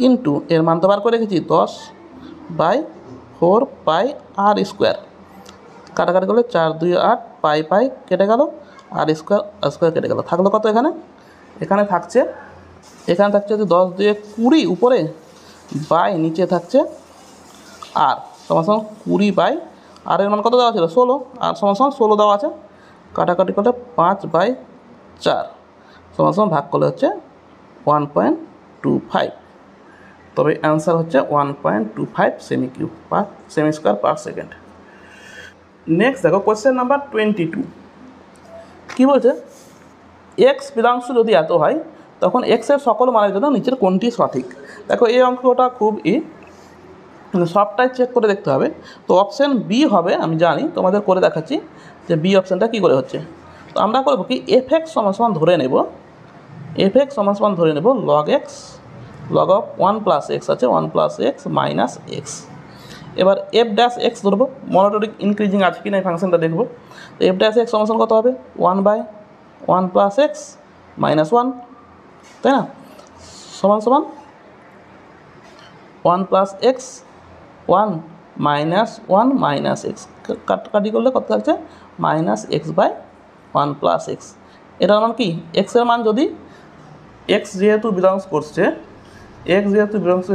ইন্টু এর মান তো বার করে রেখেছি 10 বাই 4 পাই আর স্কোয়ার, কাটাকাটি করলে 4 2 8, পাই কেটে গেল, আর স্কোয়ার কেটে গেল, থাকলো কত? এখানে থাকছে হচ্ছে 10 2 20 উপরে, বাই নিচে থাকছে আর সমান সমান 20 বাই আর এর মান কত দেওয়া ছিল? 16, আর সমান সমান 16 দেওয়া আছে, কাটাকাটি করলে 5/4 সমান সমান ভাগ করলে হচ্ছে 1.25, তবে অ্যান্সার হচ্ছে 1.25 semi square per second. Next দেখো কোয়েশ্চেন নাম্বার 22, কী বলছে? এক্স বিধাংশ যদি এত হয় তখন এক্সের সকল মানের জন্য নিচের কোনটি সঠিক? দেখো এই অঙ্কটা খুব সবটাই চেক করে দেখতে হবে, তো অপশান বি হবে, আমি জানি, তোমাদের করে দেখাচ্ছি যে বি অপশানটা কী করে হচ্ছে। তো আমরা করবো কি, এফ এক্স সমান সমান ধরে নেব, log x, log of 1 plus x আছে 1 প্লাস এক্স মাইনাস এক্স। এবার এফ ড্যাশ এক্স ধরবো, মনোটোনিক ইনক্রিজিং আছে কি না এই ফাংশনটা দেখবো। তো এফ ড্যাশ এক্স সমান কত হবে? 1/1 প্লাস এক্স মাইনাস 1, তাই না? সমান 1 plus x 1 minus 1 minus x, কাটাকাটি করলে কত থাকছে? Minus x by 1 plus x. এটার মান কি? এক্সের মান যদি এক্স যেহেতু বিলংস করছে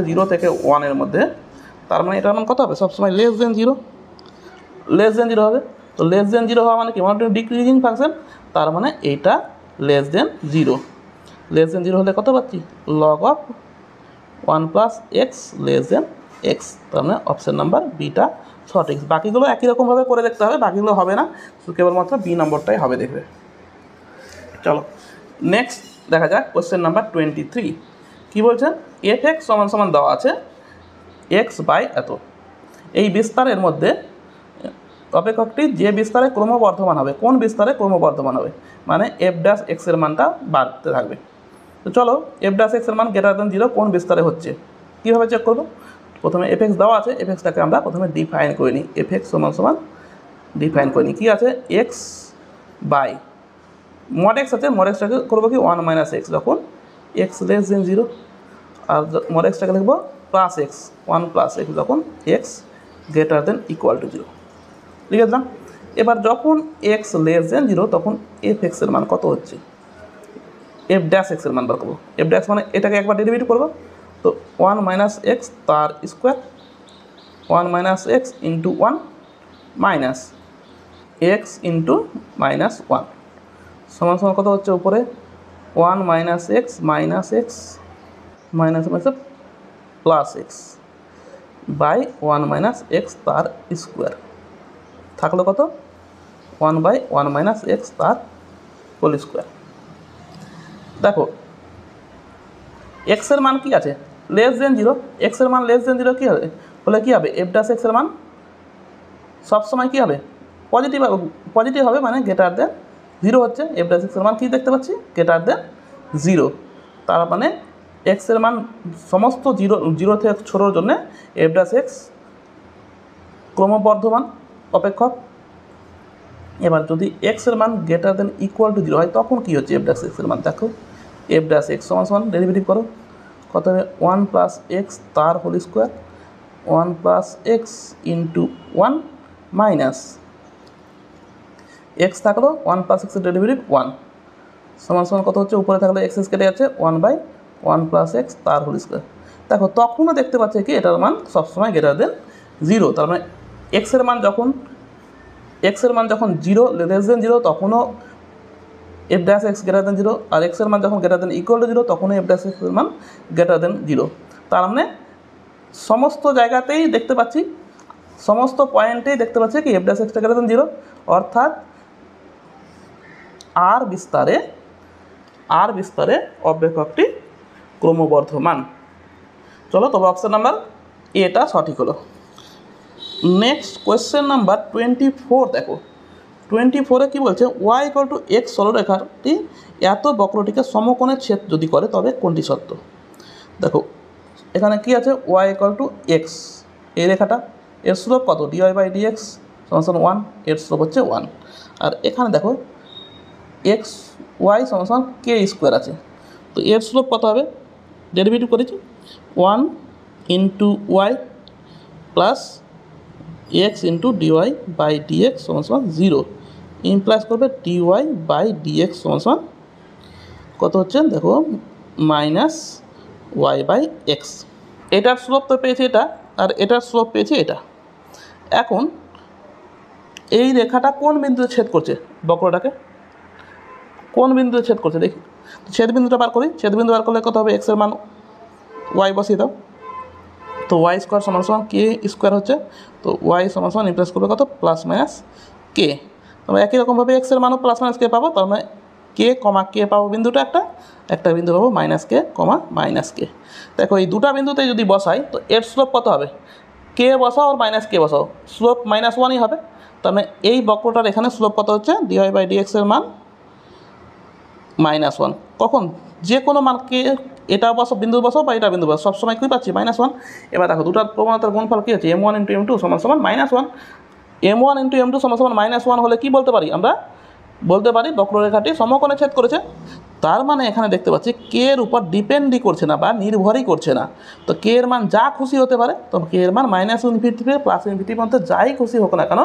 0 থেকে 1 মধ্যে, তার মানে এটার মান কত হবে? সবসময় লেস দেন জিরো হবে। তো লেস দেন জিরো হওয়া মানে কি? মনোটোনিক ডিক্রিজিং ফাংশন, তার মানে এইটা লেস দেন জিরো হলে কত পাচ্ছি? Log of 1 plus x less than x, তার মানে অপশান নাম্বার বিটা সঠিক। বাকিগুলো একই রকমভাবে করে দেখতে হবে, বাকিগুলো হবে না, কেবলমাত্র বি নম্বরটাই হবে, দেখবে। চলো নেক্সট দেখা যাক কোয়েশ্চেন নাম্বার 23, কী বলছেন? এফ এক্স সমান সমান দেওয়া আছে এক্স বাই এত, এই বিস্তারের মধ্যে অপেক্ষকটি যে বিস্তারে ক্রমবর্ধমান হবে, কোন বিস্তারে ক্রমবর্ধমান হবে? মানে এফ ড্যাশ এক্সের মানটা বাড়তে থাকবে। তো চলো এফ ড্যাশ এক্সের মান গ্রেটার দেন 0 কোন বিস্তারে হচ্ছে কীভাবে চেক করবো। প্রথমে এফ এক্স দেওয়া আছে, এফ এক্সটাকে আমরা প্রথমে ডিফাইন করে নিই। এফ এক্স সমান সমান ডিফাইন করে নিই, কী আছে এক্স বাই মড এক্স আছে, মড এক্সটাকে করবো কি 1 মাইনাস এক্স যখন এক্স লেস দেন 0, আর মড এক্সটাকে লিখবো প্লাস এক্স 1 প্লাস এক্স যখন x greater than equal to 0 লিখে দিলাম। এবার যখন এক্স লেস দেন 0 তখন এফ এক্সের মান কত হচ্ছে, এফ ড্যাশ এক্সের মান বার করবো। এফ ড্যাশ মানে এটাকে একবার ডেরিভেটিভ করবো, তো 1 মাইনাস এক্স তার square 1 minus x into 1 minus x into minus 1 সমান সমান কত হচ্ছে উপরে 1 minus x minus x minus minus plus x by 1 minus x তার স্কোয়ার থাকলো কত 1 বাই 1 মাইনাস এক্স তার হোল স্কোয়ার। দেখো এক্সের মান কি আছে লেস দেন 0, এক্সের মান লেস দেন 0 কী হবে হলে কী হবে এফ ড্যাশ এক্সের মান সবসময় কী হবে পজিটিভ হবে, মানে গ্রেটার দেন 0 হচ্ছে। এফ ড্যাশ এক্সের মান কী দেখতে পাচ্ছি গ্রেটার দেন 0, তার মানে এক্সের মান সমস্ত 0 থেকে ছোটোর জন্য এফ ড্যাশ এক্স ক্রমবর্ধমান অপেক্ষক। এবার যদি এক্সের মান গ্রেটার দেন ইকুয়াল টু 0 হয় তখন কী হচ্ছে এফ ড্যাশ এক্সের মান, দেখো এফ ড্যাশ এক্স সমান সমান ডেরিভেটিভ করো কত হবে 1 প্লাস এক্স তার whole square 1 plus x into 1 minus x থাকলো 1 প্লাস এক্সের ডেরিভেটিভ 1 সমান সমান কত হচ্ছে উপরে থাকলে এক্স এক্স কেটে যাচ্ছে 1 বাই 1 প্লাস এক্স তার হোল স্কোয়ার। দেখো তখনও দেখতে পাচ্ছে কি এটার মান সবসময় গ্রেটার দেন 0, তার মানে এক্সের মান যখন 0 লেস দেন 0 তখনও F dash x greater than 0, আর এক্সের মান যখন গ্রেটার দেন ইকুয়াল টু 0 তখনও এফ ড্যাশ এক্সের মান গ্রেটার দেন 0। তার মানে সমস্ত জায়গাতেই দেখতে পাচ্ছি, সমস্ত পয়েন্টেই দেখতে পাচ্ছি কি F dash extra greater than 0, অর্থাৎ আর বিস্তারে অপেক্ষকটি ক্রমবর্ধমান। চলো তবে অপশান নাম্বার এটা সঠিক হলো। নেক্সট কোয়েশ্চেন নাম্বার 24 দেখো 24-এ কী বলছে ওয়াই ইকুয়াল টু এক্স সরলরেখাটি এত বক্রটিকে সমকোণে ছেদ যদি করে তবে কোনটি সত্য। দেখো এখানে কি আছে ওয়াই ইকুয়াল টু এক্স, এই রেখাটা এর স্লোপ কত ডিওয়াই বাই ডিএক্স সমান 1, এর স্লোপ হচ্ছে 1, আর এখানে দেখো এক্স ওয়াই সমান কে স্কোয়ার আছে, তো এর স্লোপ কত হবে ডেরিভেটিভ করেছি 1 into y plus x into dy by dx সমান 0 ইমপ্লাস করবে ডিওয়াই বাই ডিএক্স সমান কত হচ্ছে দেখো মাইনাস ওয়াই বাই এক্স। এটার স্লোপ তো পেয়েছে এটা, আর এটার স্লোপ পেয়েছে এটা। এখন এই রেখাটা কোন বিন্দুতে ছেদ করছে বক্রটাকে, কোন বিন্দুতে ছেদ করছে দেখি, ছেদ বিন্দুটা বার করি। ছেদ বিন্দু বার করলে কত হবে এক্সের মান ওয়াই বসিয়ে দাও, তো ওয়াই স্কোয়ার সমান কে স্কোয়ার হচ্ছে, তো ওয়াই সমান ইমপ্লাস করবে কত প্লাস মাইনাস কে। তবে একই রকমভাবে এক্সের মানও প্লাস মাইনাস কে পাবো, তার মানে কে কমা কে পাবো বিন্দুটা একটা বিন্দু পাবো মাইনাস কে কমা মাইনাস কে। দেখো এই দুটা বিন্দুতে যদি বসাই তো এর স্লোপ কত হবে কে বসাও আর মাইনাস কে বসাও স্লোপ -1ই হবে। তার মানে এই বক্রটার এখানে স্লোপ কত হচ্ছে ডিওয়াই বাই ডিএক্সের মান -1। কখন যে কোনো মানকে এটা বিন্দু বসাও বা এটা বিন্দু বসাও সবসময় কী পাচ্ছি -1। এবার দেখো দুটার প্রবণতার গুণফল কী হচ্ছে m1 × m2 সমান -1, m1 × m2 সমান -1 হলে কি বলতে পারি আমরা বলতে পারি বক্ররেখাটি সমকোণে ছেদ করেছে। তার মানে এখানে দেখতে পাচ্ছি কে এর উপর ডিপেন্ডই করছে না বা নির্ভরই করছে না, তো কে এর মান যা খুশি হতে পারে, তো কে এর মান -∞ থেকে +∞ পর্যন্ত যাই খুশি হোক না কেন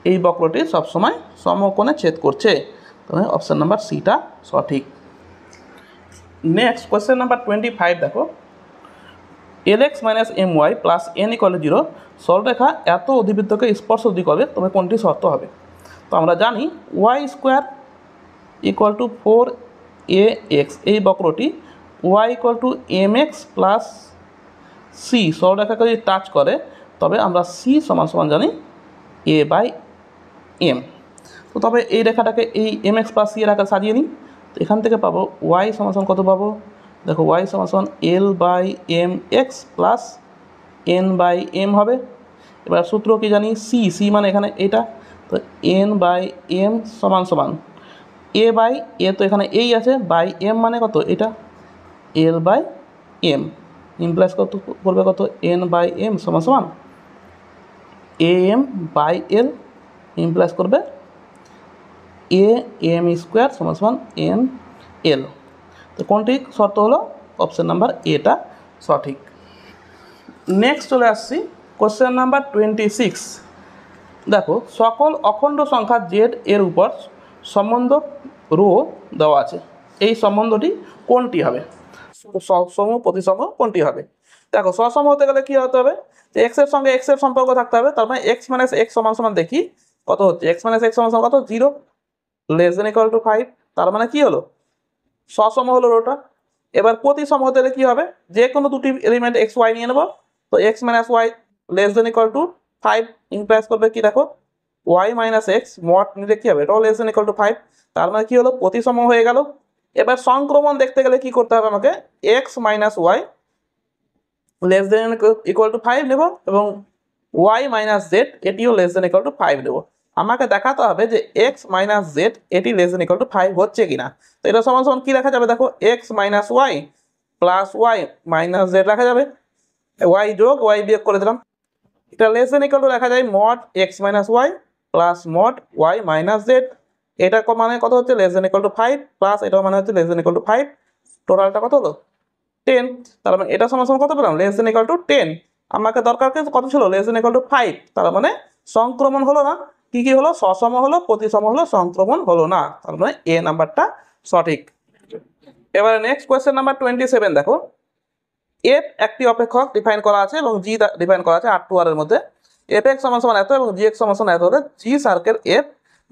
এই বক্রটি সবসময় সমকোণে ছেদ করছে, তবে অপশান নাম্বার সিটা সঠিক। নেক্সট কোয়েশ্চেন নাম্বার 25 দেখো lx - my প্লাস n = 0 সরলরেখা এত অধিবৃত্তকে স্পর্শ যদি করে তবে কোনটি শর্ত হবে। তো আমরা জানি y² = 4ax, এই বক্রটি y = mx প্লাস c সরলরেখাকে যদি টাচ করে তবে আমরা c সমান জানি a/m। তো তবে এই রেখাটাকে এই mx প্লাস c এর আকারে সাজিয়ে নিই, তো এখান থেকে পাবো y সমান কত পাবো দেখো y সমান l/mx প্লাস n/m হবে। এবার সূত্র কি জানি c মানে এখানে এটা, তো n/m সমান এ বাই এ তো এখানে এই আছে, বাই এম মানে কত এটা এল বাই এম, ইমপ্লাস কত করবে কত এন বাই এম সমান সমান এ এম বাই এল, ইমপ্লাস করবে এ এম স্কোয়ার সমান সমান এন এল। তো কোনটি শর্ত হলো অপশান নাম্বার এটা সঠিক। নেক্সট চলে আসছি কোশ্চেন নাম্বার 26। দেখো সকল অখণ্ড সংখ্যা জেড এর উপর সম্বন্ধ রো দেওয়া আছে, এই সম্বন্ধটি কোনটি হবে? সসম প্রতিসম কোনটি হবে? দেখো সসম হতে গেলে কি হতে হবে, যে এক্স এর সঙ্গে এক্স এর সম্পর্ক থাকতে হবে, তার মানে এক্স মাইনাস এক্স সমান সমান দেখি কত হচ্ছে, এক্স মাইনাস এক্স সমান সমান কত 0 লেস দেন ইকুয়াল টু 5, তার মানে কি হলো সসম হলো রোটা। এবার প্রতিসম হতে গেলে কি হবে, যে কোনো দুটি এলিমেন্ট এক্স ওয়াই নিয়ে নেবো, তো x minus y less than equal to 5 implies করবে কি দেখো ওয়াই মাইনাস এক্স মড নিলে কি হবে, এটাও লেস দেন ইকুয়াল টু 5, তার মানে কি হলো প্রতিসম হয়ে গেল। এবার সংক্রমণ দেখতে গেলে কি করতে হবে আমাকে, x minus y less than equal to 5 নেব এবং ওয়াই মাইনাস জেড এটিও লেস দেন ইকুয়াল টু 5 নেব। আমাকে দেখাতে হবে যে এক্স মাইনাস জেড এটি লেস দেন ইকুয়াল টু 5 হচ্ছে কিনা। তো এটা সমান সমান কি লেখা যাবে, দেখো x minus y plus y minus z লেখা যাবে, ওয়াই যোগ ওয়াই বিয়োগ করে দিলাম, এটা লেস দেন ইকুয়াল টু লেখা যায় mod x minus y plus mod y minus z, এটা মানে কত হচ্ছে less than equal to 5 plus এটা মানে হচ্ছে লেস দেন ইকুয়াল টু 5, টোটালটা কত হলো 10, তার মানে এটা সমান সমান কত পেলাম লেস দেন ইকুয়াল টু 10। আমাকে দরকার কত ছিল লেস দেন ইকুয়াল টু 5, তার মানে সংক্রমণ হলো না, কি কি হলো সসম হলো প্রতিসম হলো সংক্রমণ হলো না, তার মানে এ নাম্বারটা সঠিক। এবারে নেক্সট কোয়েশ্চেন নাম্বার 27 দেখো এফ একটি অপেক্ষক ডিফাইন করা আছে এবং জি ডিফাইন করা আছে R2 এর মধ্যে, এফ এক্স সমান সমান এত এবং জি এক্স সমান সমান এত হলে জি সার্কেল এফ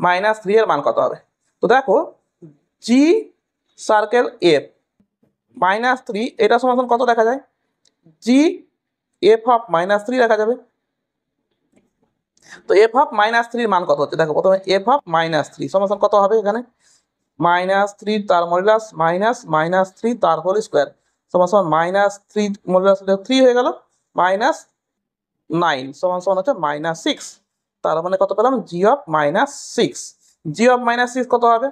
মাইনাস 3 এর মান কত হবে? তো দেখো জি সার্কেল এফ মাইনাস 3 এটা সমান সমান কত দেখা যায়, জি এফ অফ মাইনাস 3 দেখা যাবে। তো এফ অফ মাইনাস 3 মান কত হচ্ছে, দেখো প্রথমে এফ অফ মাইনাস 3 সমান সমান কত হবে, এখানে মাইনাস 3 তার মডুলাস মাইনাস মাইনাস 3 তার হোল স্কোয়ার সমান সমান মাইনাস 3 মডুলাস 3 হয়ে গেল মাইনাস 9 সমান সমান হচ্ছে মাইনাস 6, তার মানে কত পেলাম G of minus 6। G of minus 6 কত হবে,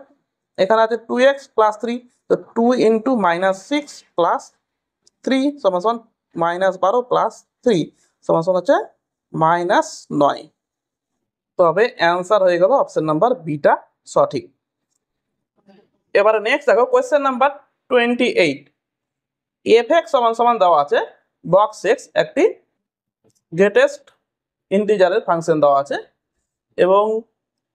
এখানে আছে 2x প্লাস 3, তো 2 ইন্টু মাইনাস 6 প্লাস 3 সমান সমান মাইনাস 12 প্লাস 3 সমান সমান হচ্ছে মাইনাস 9, তবে অ্যান্সার হয়ে গেল অপশন নাম্বার বিটা সঠিক। এবারে নেক্সট দেখো কোয়েশ্চেন নাম্বার 28, এফ এক্স সমান সমান দেওয়া আছে বক্স এক্স একটি গ্রেটেস্ট ইন্টিজারের ফাংশন দেওয়া আছে এবং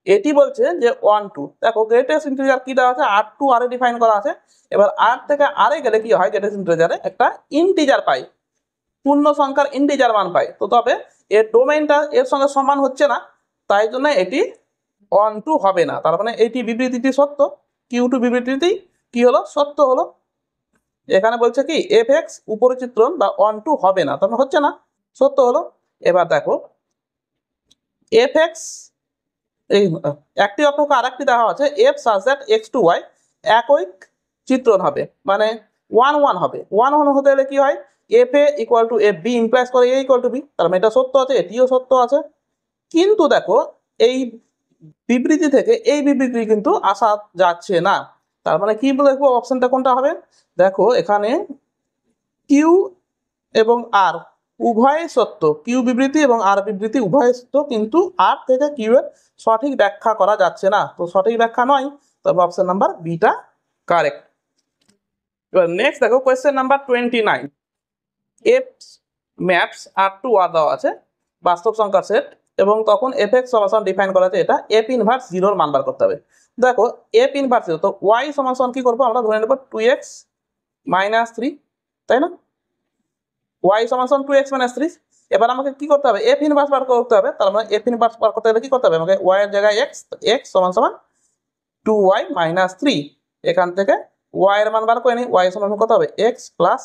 এটি বলছে যে 1 2, দেখো গ্রেটেস্ট ইন্টিজার কি দেওয়া আছে R2 আর এ ডিফাইন করা আছে। এবার আর থেকে আরে গেলে কি হয়, গ্রেটেস্ট ইন্টিজারে একটা ইন্টিজার পাই, পূর্ণ সংখ্যার ইন্টিজার মান পাই, তো তবে এর ডোমেইনটা এর সঙ্গে সমান হচ্ছে না, তাই জন্য এটি 1 2 হবে না, তার মানে এটি বিবৃতিটি সত্য, কিউ টু বিবৃতিটি কি হলো সত্য হলো। এখানে বলছে কি এফ এক্স উপরিচিত্রণ বা 1 2 হবে না, তার মানে হচ্ছে না, সত্য হলো। এবার দেখো এফ এক্স এই একটি অপেক্ষক আরেকটি দেওয়া আছে F such that x two Y একই চিত্রণ হবে, মানে 1 1 হবে, 1 1 হতে গেলে কি হয় F A equal to F B implies করে এ ইকুয়াল টু বি, তার মানে এটা সত্য আছে এটিও সত্য আছে। কিন্তু দেখো এই বিবৃতি থেকে এই বিবৃতি কিন্তু আসা যাচ্ছে না, তার মানে কি দেখবো অপশনটা কোনটা হবে, দেখো এখানে কিউ এবং আর উভয় সত্য, কিউ বিবৃতি এবং আর বিবৃতি উভয় সত্য, কিন্তু আর থেকে কিউ এর সঠিক ব্যাখ্যা করা যাচ্ছে না, তো সঠিক ব্যাখ্যা নয়, তবে অপশন নাম্বার বিটা কারেক্ট। এবার নেক্সট দেখো question number 29, F maps R2 আর দেওয়া আছে বাস্তব সংখ্যার সেট এবং তখন এফ এক্স সমান ডিফাইন করা আছে এটা এফ ইনভার্স 0 এর মান বার করতে হবে। দেখো এফ ইনভার্স 0, তো ওয়াই সমান কি করবো আমরা ধরে নেব 2x মাইনাস 3, তাই না, ওয়াই সমান 2x মাইনাস 3। এবার আমাকে কি করতে হবে এফ ইনভার্স বার করতে হবে, তার মানে এফ ইনভার্স বার করতে গেলে কি করতে হবে আমাকে ওয়াই এর জায়গায় x সমান 2y মাইনাস 3, এখান থেকে ওয়াই এর মান বার করে নিই, ওয়াই সমান কত হবে x প্লাস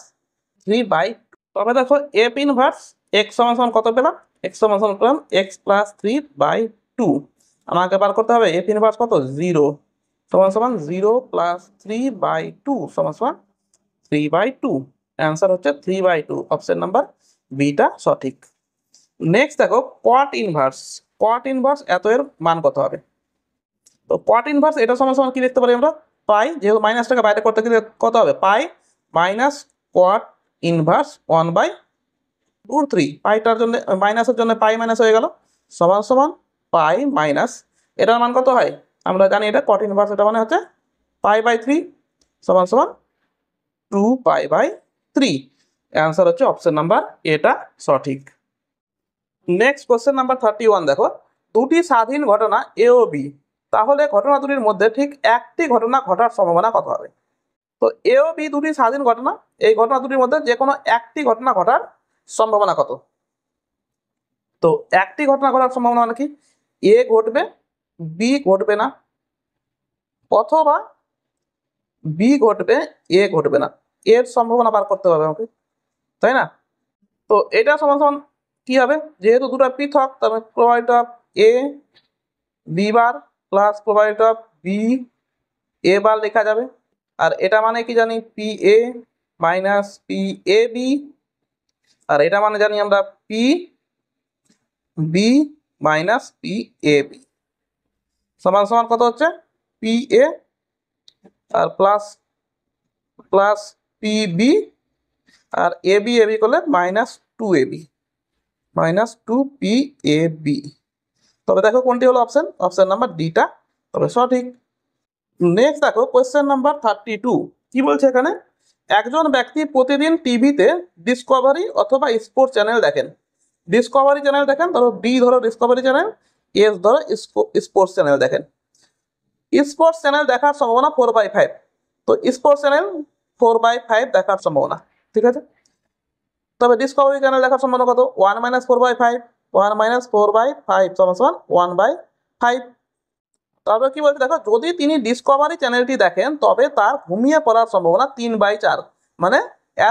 3/2। তবে দেখো এফ ইনভার্স x সমান কত পেলাম, x সমান পেলাম x প্লাস 3/2, আমাকে বার করতে হবে এফ ইনভার্স কত 0 সমান 0 প্লাস 3/2 সমান 3/2, অ্যান্সার হচ্ছে 3/2, অপশন নাম্বার বিটা সঠিক। নেক্সট দেখো কট ইনভার্স এত এর মান কত হবে, তো কট ইনভার্স এটা সমান সমান কি লিখতে পারি আমরা, পাই, যেহেতু মাইনাসটাকে বাইরে করতে গেলে কত হবে, পাই মাইনাস কট ইনভার্স 1/√3, পাইটার জন্য মাইনাসের জন্য পাই মাইনাস হয়ে গেল, সমান সমান পাই মাইনাস, এটার মান কত হয় আমরা জানি, এটা কট ইনভার্স, এটা মানে হচ্ছে π/3 সমান সমান 2π/3। অ্যান্সার হচ্ছে অপশন নাম্বার এটা সঠিক। নেক্সট কোশ্চেন নাম্বার 31 দেখো, দুটি স্বাধীন ঘটনা এ ও বি, তাহলে ঘটনা দুটির মধ্যে ঠিক একটি ঘটনা ঘটার সম্ভাবনা কত হবে। তো এ ও বি দুটি স্বাধীন ঘটনা, এই ঘটনা দুটির মধ্যে যে কোনো একটি ঘটনা ঘটার সম্ভাবনা কত। তো একটি ঘটনা ঘটার সম্ভাবনা মানে কি, এ ঘটবে বি ঘটবে না, অথবা বি ঘটবে এ ঘটবে না, এর সম্ভাবনা বার করতে হবে আমাকে, তাই না। তো এটা সমান সমান কি হবে, যেহেতু দুটো পৃথক তবে probability of A B bar plus probability of B A bar লেখা যাবে। আর এটা মানে কি জানি, P A minus P A B, আর এটা মানে জানি আমরা P B minus P A B সমান সমান কত হচ্ছে, পি এ আর প্লাস প্লাস পি বি, আর এ বি করলে -2ab -2PAB। তবে দেখো কোনটি হলো অপশন, অপশন নাম্বার ডিটা তবে সঠিক। নেক্সট দেখো কোয়েশ্চেন নাম্বার 32, কি বলছে এখানে, একজন ব্যক্তি প্রতিদিন টিভিতে ডিসকভারি অথবা স্পোর্টস চ্যানেল দেখেন। ডিসকভারি চ্যানেল দেখেন, ধরো ডি ধরো ডিসকভারি চ্যানেল, এস ধরো স্পোর্টস চ্যানেল দেখেন। স্পোর্টস চ্যানেল দেখার সম্ভাবনা 4/5, তো স্পোর্টস চ্যানেল 4/5 দেখার সম্ভাবনা, ঠিক আছে। তবে ডিসকভারি চ্যানেল দেখার সম্ভাবনা কত, 1 - 4/5, 1 - 4/5 সমান 1/5। তারপরে কি বলছে দেখো, যদি তিনি ডিসকভারি চ্যানেলটি দেখেন তবে তার ঘুমিয়ে পড়ার সম্ভাবনা 3/4, মানে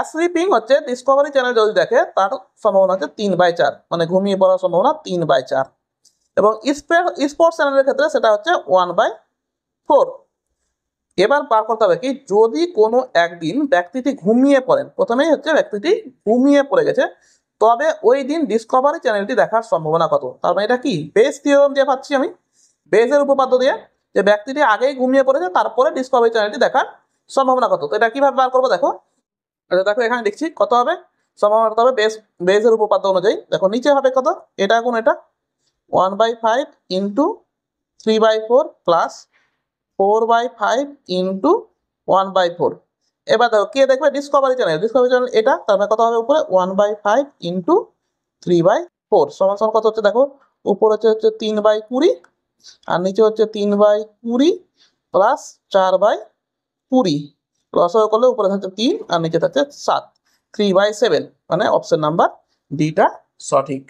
স্লিপিং হচ্ছে ডিসকভারি চ্যানেল যদি দেখে তার সম্ভাবনা হচ্ছে 3/4, মানে ঘুমিয়ে পড়ার সম্ভাবনা 3/4। এবং স্পোর্টস চ্যানেলের ক্ষেত্রে সেটা হচ্ছে 1/4। এবার বার করতে হবে কি, যদি কোনো একদিন ব্যক্তিটি ঘুমিয়ে পড়েন, প্রথমেই হচ্ছে ব্যক্তিটি ঘুমিয়ে পড়ে গেছে, তবে ওই দিন ডিসকভারি চ্যানেলটি দেখার সম্ভাবনা কত। তার মানে এটা কি, বেস থিওরেম দিয়ে পাচ্ছি আমি, বেসের উপপাদ্য দিয়ে, যে ব্যক্তিটি আগেই ঘুমিয়ে পড়েছে তারপরে ডিসকভারি চ্যানেলটি দেখার সম্ভাবনা কত। তো এটা কিভাবে বার করবো দেখো, দেখো এখানে দেখছি কত হবে সম্ভাবনা, কত হবে বেসের উপপাদ্য অনুযায়ী। দেখো নিচে হবে কত, এটা কোন এটা 1/5 ইন্টু 3/4 প্লাস 4/5 ইন্টু 1/4। এবার দেখো কে দেখবে, ডিসকভারি চ্যানেল, ডিসকভারি চ্যানেল এটা, তার মানে কত হবে উপরে 1/5 ইন্টু 3/4 সমান সমান কত হচ্ছে দেখো, উপরে হচ্ছে 3/20 আর নিচে হচ্ছে 3/20 প্লাস 4/20, লসাগু করলে উপরে থাকছে 3 আর নিচে থাকছে 7, 3/7, মানে অপশন নাম্বার ডিটা সঠিক।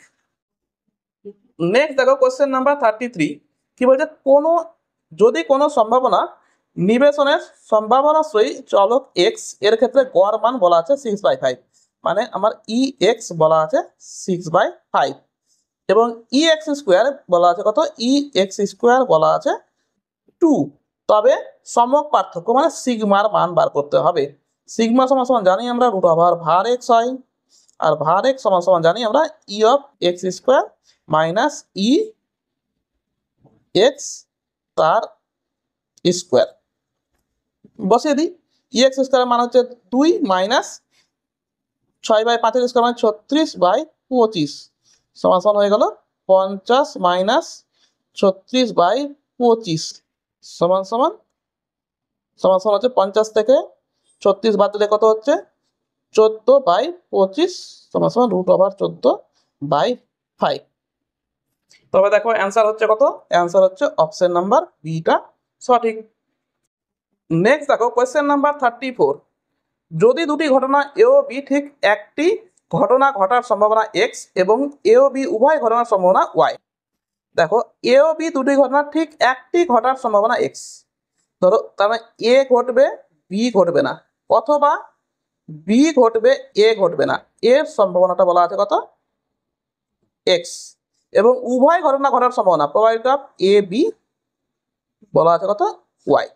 নেক্সট দেখো কোশ্চেন নাম্বার 33, কি বলছে, যদি কোনো সম্ভাবনা নিবেশনের সম্ভাবনাশ্রয়ী চলক এক্স এর ক্ষেত্রে গড় মান বলা আছে 6/5, মানে আমার ই এক্স বলা আছে 6/5, এবং ই এক্স স্কোয়ার বলা আছে কত, ই এক্স স্কোয়ার বলা আছে 2। তবে সমক পার্থক্য মানে সিগমার মান বার করতে হবে। সিগমা সমান সমান জানি আমরা √var এক্স হয়, আর var x সমান সমান জানি আমরা ই of x square minus E x তার স্কোয়ার বসিয়ে দিই। ই এক্স স্কোয়ারের মান হচ্ছে 2 মাইনাস 6/5 স্কোয়ার মানে 36/25 সমান সমান হয়ে গেল 50 মাইনাস 36/25 সমান সমান হচ্ছে 50 থেকে 36 বাদ দিলে কত হচ্ছে 14/25 সমান সমান √14/5। তবে দেখো অ্যান্সার হচ্ছে কত, অ্যান্সার হচ্ছে অপশন নাম্বার বিটা সঠিক। নেক্সট দেখো কোয়েশ্চেন নাম্বার 34, যদি দুটি ঘটনা এ ও বি ঠিক একটি ঘটনা ঘটার সম্ভাবনা এক্স এবং এ ও বি উভয় ঘটনার সম্ভাবনা ওয়াই। দেখো এ ও বি দুটি ঘটনা ঠিক একটি ঘটার সম্ভাবনা এক্স, ধরো তার মানে এ ঘটবে বি ঘটবে না, অথবা বি ঘটবে এ ঘটবে না, এর সম্ভাবনাটা বলা আছে কত এক্স, এবং উভয় ঘটনা ঘটার সম্ভাবনা প্রবাবিলিটি অফ এ বি বলা আছে কত ওয়াই।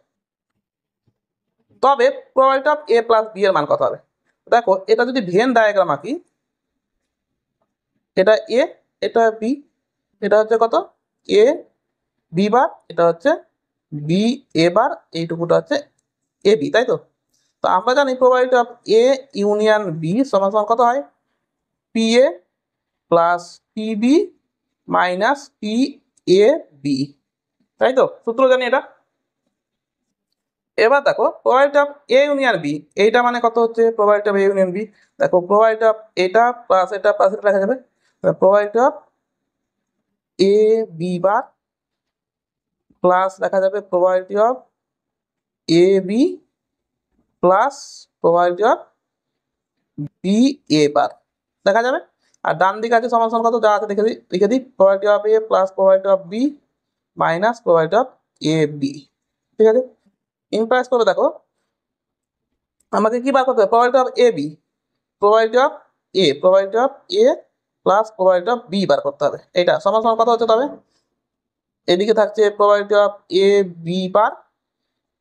তবে probability of A plus B এর মান কত হবে। দেখো এটা যদি ভেন ডায়াগ্রাম আঁকি, এটা এ এটা বি, এটা হচ্ছে কত এ বি বার, এটা হচ্ছে বি এ বার, এইটুকুটা হচ্ছে এ বি, তাই তো? তো আমরা জানি probability of A union B সমান সমান কত হয়, P A plus P B minus P A B, তাই তো? সূত্র জানি এটা। এবার দেখো probability of A union B, এইটা মানে কত হচ্ছে probability of A union B, দেখো প্রবাবিলিটি অফ এটা প্লাস এটা প্লাস এটা লেখা যাবে, probability of A B bar plus লেখা যাবে probability of A B plus probability of B A বার দেখা যাবে। আর ডান দিকে আছে সমান সমান কত যা আছে লিখে দিই probability of A plus probability of B minus probability of A B, ঠিক আছে? ইমপ্লাইজ করে দেখো আমাকে কি বার করতে হবে, probability of A B, probability of A plus probability of B বার করতে হবে। এটা সমান সমান কত হচ্ছে তবে, এদিকে থাকছে probability of A B bar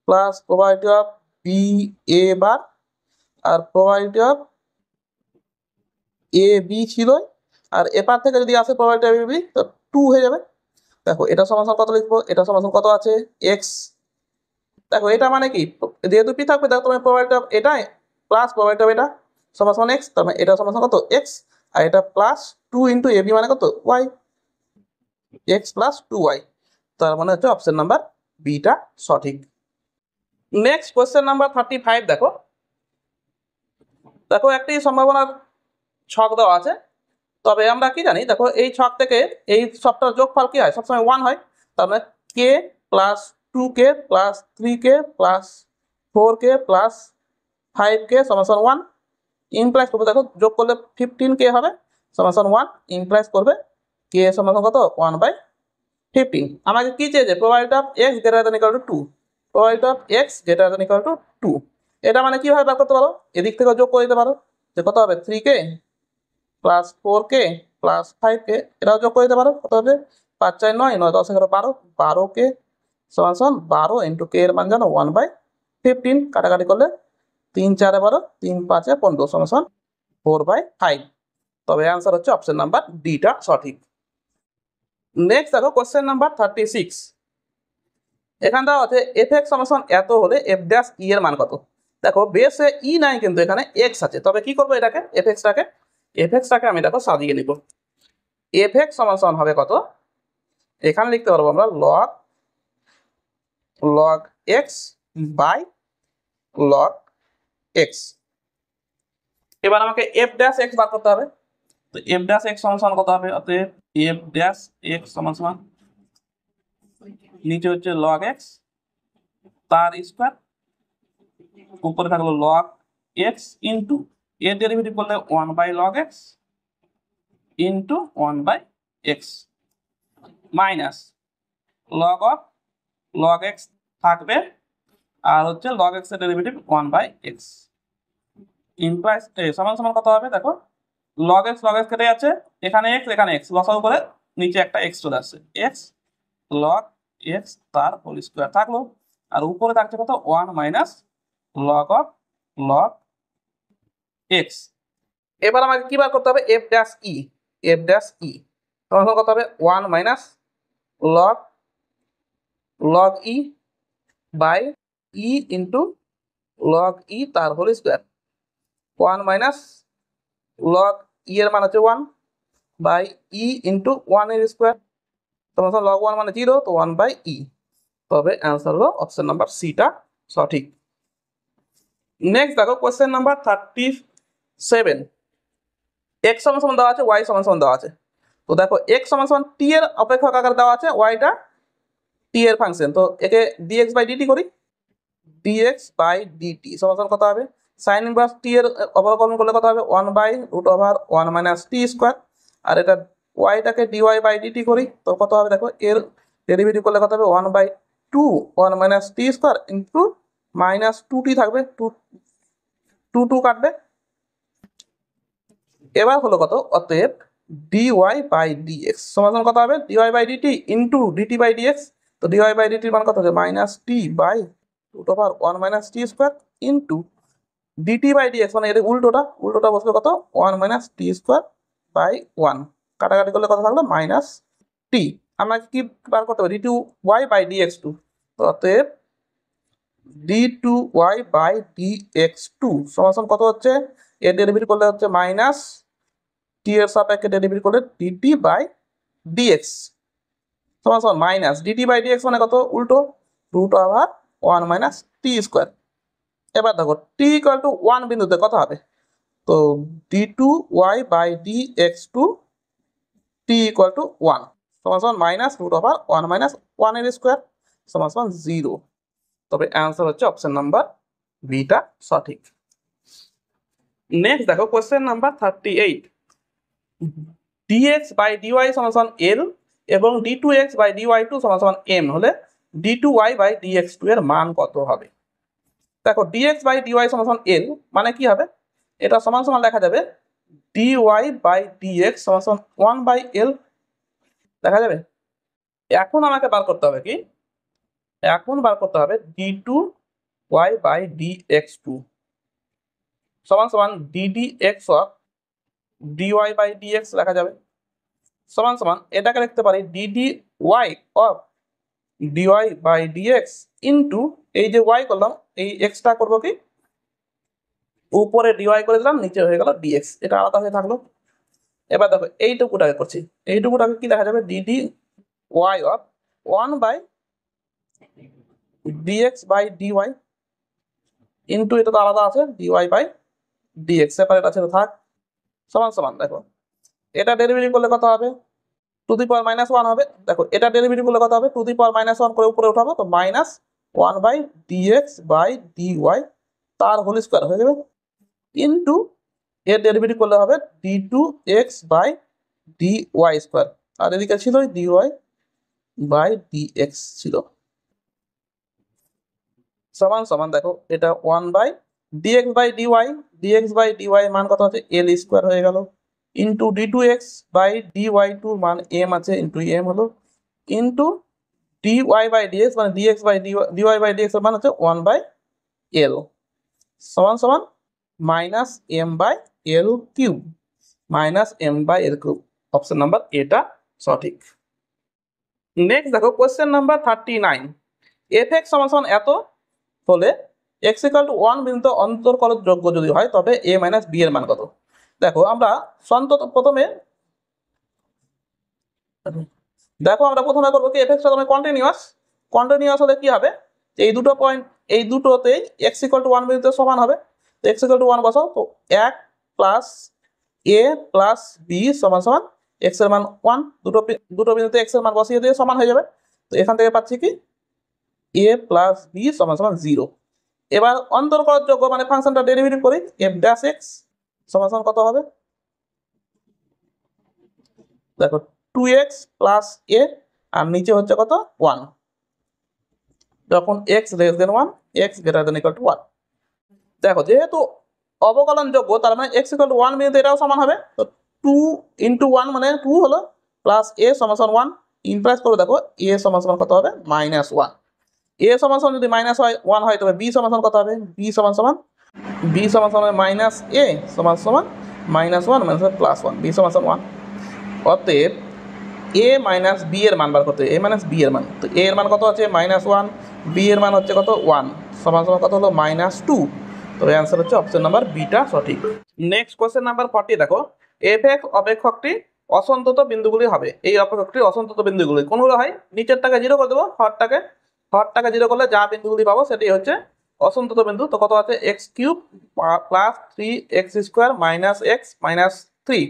plus probability of B A bar, আর প্রবাবিলিটি অফ এ বি ছিল, আর এপার থেকে যদি আসে প্রবাবিলিটি অফ এ বি তো 2 হয়ে যাবে। দেখো এটা সমান সমান কত লিখবো, এটা সমান সমান কত আছে এক্স, দেখো এটা মানে কি যেহেতু পি থাকবে দেখো তোমার প্রবাবিলিটি অফ এটাই প্লাস প্রবাবিলিটি অফ এটা সমান সমান এক্স, তার মানে এটা সমান সমান কত এক্স, আর এটা প্লাস 2 ইন্টু এ বি মানে কত ওয়াই, এক্স প্লাস 2y, তার মানে হচ্ছে অপশন নাম্বার বিটা সঠিক। নেক্সট কোয়েশ্চেন নাম্বার 35 দেখো, দেখো একটি সম্ভাবনার ছক দেওয়া আছে, তবে আমরা কি জানি দেখো এই ছক থেকে এই সবটার যোগফল কি হয় সবসময় 1 হয়, তার মানে K plus 2k plus 3k plus 4k plus 5k সমান সমান 1, ইমপ্লাইজ করবে দেখো যোগ করলে 15k হবে সমান সমান 1, ইমপ্লাইজ করবে k সমান সমান কত 1/15। আমাকে কি চেয়েছে probability of x greater than equal to 2, probability of x greater than equal to 2, এটা মানে কিভাবে বার করতে পারো, এদিক থেকে যোগ করে দিতে পারো, যে কত হবে 3k plus 4k plus 5k, এটাও যোগ করে দিতে পারো, কত হবে 5 4 9 9 10 11 12, 12k সমান সমান 12 ইন্টু k এর মান জানো 1/15, কাটাকাটি করলে 3 4 12 3 5 15 সমান সমান 4/5, তবে অ্যান্সার হচ্ছে অপশন নাম্বার ডিটা সঠিক। নেক্সট দেখো কোশ্চেন নাম্বার 36, এখানে দেওয়া আছে এফ এক্স সমান এত হলে এফ ড্যাশ ই এর মান কত। দেখো বেসে ই নাই কিন্তু এখানে এক্স আছে, তবে কি করবো এটাকে এফ এক্সটাকে আমি দেখো সাজিয়ে নিব। এফ এক্স সমান হবে কত, এখানে লিখতে পারবো আমরা log x by log x. এবার আমাকে এফ ড্যাশ এক্স বার করতে হবে, তো এফ ড্যাশ এক্স সমান কত হবে, অতএব এফ ড্যাশ এক্স সমান নিচে হচ্ছে লগ এক্স তার স্কোয়ার, উপরে থাকলো লগ এক্স ইন্টু এর ডেরিভেটিভ করলে 1/log x into 1/x minus log of log X থাকবে, আর হচ্ছে লগ এক্স এর ডেরিভেটিভ 1/x ইমপ্লাইজ সমান সমান কত হবে, দেখো লগ এক্স কেটে যাচ্ছে, এখানে x লসাগু করে নিচে একটা x চলে আসছে, x লগ এক্স তার হোল স্কোয়ার থাকলো, আর উপরে থাকছে কত 1 minus log of log x. এবার আমাকে কি বার করতে হবে এফ ড্যাশ ই তখন কত হবে 1 minus log log E by E into log E তার whole square, 1 minus log E এর মান হচ্ছে 1 বাই ই ইন্টু 1 এর স্কোয়ার, তখন লগ 1 মানে 0, তো 1/e, তবে অ্যান্সার হলো অপশন নাম্বার সিটা সঠিক। নেক্সট দেখো কোশ্চেন নাম্বার 37, এক্স সমান সমান দেওয়া আছে ওয়াই সমান সমান দেওয়া আছে, তো দেখো এক্স সমান সমান টি এর অপেক্ষক আকার দেওয়া আছে, ওয়াইটা টি এর ফাংশন, তো একে ডিএক্স বাই ডিটি করি, ডিএক্স বাই ডিটি সমান সমান কত হবে সাইন ইনভার্স টি এর অবকলন করলে কত হবে 1/√1 মাইনাস টি স্কোয়ার, আর এটা ওয়াইটাকে ডিওয়াই বাই ডিটি করি, তো কত হবে দেখো এর ডেরিভেটিভ করলে কত হবে 1/2 1 minus t square into minus 2t থাকবে, 2 কাটবে, এবার হলো কত, অতএব ডিওয়াই বাই ডিএক্স সমান কত হবে dy by dt into dt by dx, তো ডিওয়াই বাই ডিটির মান কত হবে minus t by √1 minus t square into dt by dx, মানে এর উল্টোটা বসবে কত 1 মাইনাস টি স্কোয়ার বাই 1, কাটাকাটি করলে কত থাকলো মাইনাস টি। আমরা কি বার করতে হবে ডিটু ওয়াই বাই ডিএক্স টু, অতএব d2y বাই dx2 সমান কত হচ্ছে, এর ডেরিভেটিভ করলে হচ্ছে মাইনাস টি এর সাপেক্ষে ডেরিভেটিভ করলে dt বাই dx সমান মাইনাস dt বাই dx মানে কত, উল্টো root over 1 minus t square. এবার দেখো টি ইকুয়াল টু 1 বিন্দুতে কত হবে, তো d2y by dx2 T equal to 1 সমান মাইনাস রুট ওভার 1 মাইনাস 1 এর স্কোয়ার সমান 0। তবে অ্যান্সার হচ্ছে অপশন নাম্বার বিটা সঠিক। নেক্সট দেখো question number 38, dx by dy সমান l এবং d2x বাই dy2 সমান m হলে d2y বাই dx2 এর মান কত হবে। দেখো dx বাই dy সমান l মানে কি হবে, এটা সমান সমান লেখা যাবে dy বাই dx সমান 1 বাই l দেখা যাবে। এখন আমাকে বার করতে হবে কি, এখন বার করতে হবে d2y বাই dx2 সমান ddx of dy by dx লেখা যাবে সমান এটাকে লিখতে পারি ddy of dy by dx into এই যে y করলাম এই এক্সট্রা করবো কি, উপরে dy করে দিলাম, নিচে হয়ে গেল dx, এটা আলাদা হয়ে থাকলো। এবার দেখো এইটুকুটাকে করছি, এইটুকুটাকে কি দেখা যাবে dd y of 1 by dx by dy into এটা তো আলাদা আছে dy বাই dx, সেপারেট আছে তো থাক, সমান দেখো এটা ডেরিভেটিভ করলে কত হবে, টু দি পাওয়ার মাইনাস 1 হবে। দেখো এটা ডেরিভেটিভ করলে কত হবে, টু দি পাওয়ার মাইনাস 1 করে উপরে উঠাবো তো minus 1 by dx by dy তার হোল স্কোয়ার হয়ে যাবে ইন্টু এর ডেরিভেটিভ করলে হবে d2x বাই dy স্কোয়ার, আর এদিকে ছিল dy বাই dx ছিল সমান দেখো এটা 1 বাই dx বাই dy মান কত আছে l স্কোয়ার হয়ে গেল ইন্টু d2x বাই dy2 মান m আছে ইন্টু m হলো ইন্টু dy বাই dx মানে dx by dy by dx এর মান হচ্ছে 1 বাই l সমান minus m by l cube, minus m by l cube, option number এটা সঠিক। নেক্সট দেখো কোশ্চেন নাম্বার 39, fx সমান এত হলে x ইকুয়াল টু 1 বিন্দুতে অন্তর্কলন যোগ্য যদি হয় তবে a মাইনাস b এর মান কত। দেখো আমরা প্রথমে করবো কি fx টা কন্টিনিউয়াস হলে কি হবে, এই দুটো পয়েন্ট এই দুটোতেই x ইকুয়াল টু 1 বিন্দুতে সমান হবে, তো x ইকুয়াল টু 1 বসাও, তো 1 প্লাস a প্লাস b সমান x এর মান 1, দুটো বিন্দুতে x এর মান বসিয়ে দিয়ে সমান হয়ে যাবে, তো এখান থেকে পাচ্ছি কি a প্লাস b সমান 0। এবার অন্তর্কলনযোগ্য মানে ফাংশনটা ডেরিভেটিভ করি f ড্যাশ x সমান কত হবে, দেখো 2x প্লাস a আর নিচে হচ্ছে কত 1, যখন x less than 1 x greater than equal to 1। দেখো যেহেতু অবকলনযোগ্য তার মানে x ইকুয়াল টু 1 বিন্দুতে এটাও সমান হবে, তো 2 ইন্টু 1 মানে 2 হলো প্লাস a সমান 1 ইমপ্লাইজ করে দেখো a সমান কত হবে মাইনাস 1, a সমান যদি মাইনাস হয় 1 হয় তবে b সমান কত হবে, b সমান মাইনাস a সমান মাইনাস 1 মাইনাস প্লাস 1, b সমান 1। অতএব a মাইনাস b এর মান বার করতে হবে, a মাইনাস b এর মান, তো a এর মান কত আছে মাইনাস 1, b এর মান হচ্ছে কত 1 সমান কত হলো মাইনাস 2, তো অ্যান্সার হচ্ছে অপশন নাম্বার বিটা সঠিক। নেক্সট কোশ্চেন নাম্বার 40 দেখো fx অপেক্ষকটি অসন্তত বিন্দুগুলি হবে, এই অপেক্ষকটির অসন্তত বিন্দুগুলি কোনগুলো হয়, নিচেরটাকে 0 করে দেবো, হরটাকে 0 করলে যা বিন্দুগুলি পাবো সেটি হচ্ছে অসন্তত বিন্দু, তো কত আছে x cube plus 3x square minus x minus 3।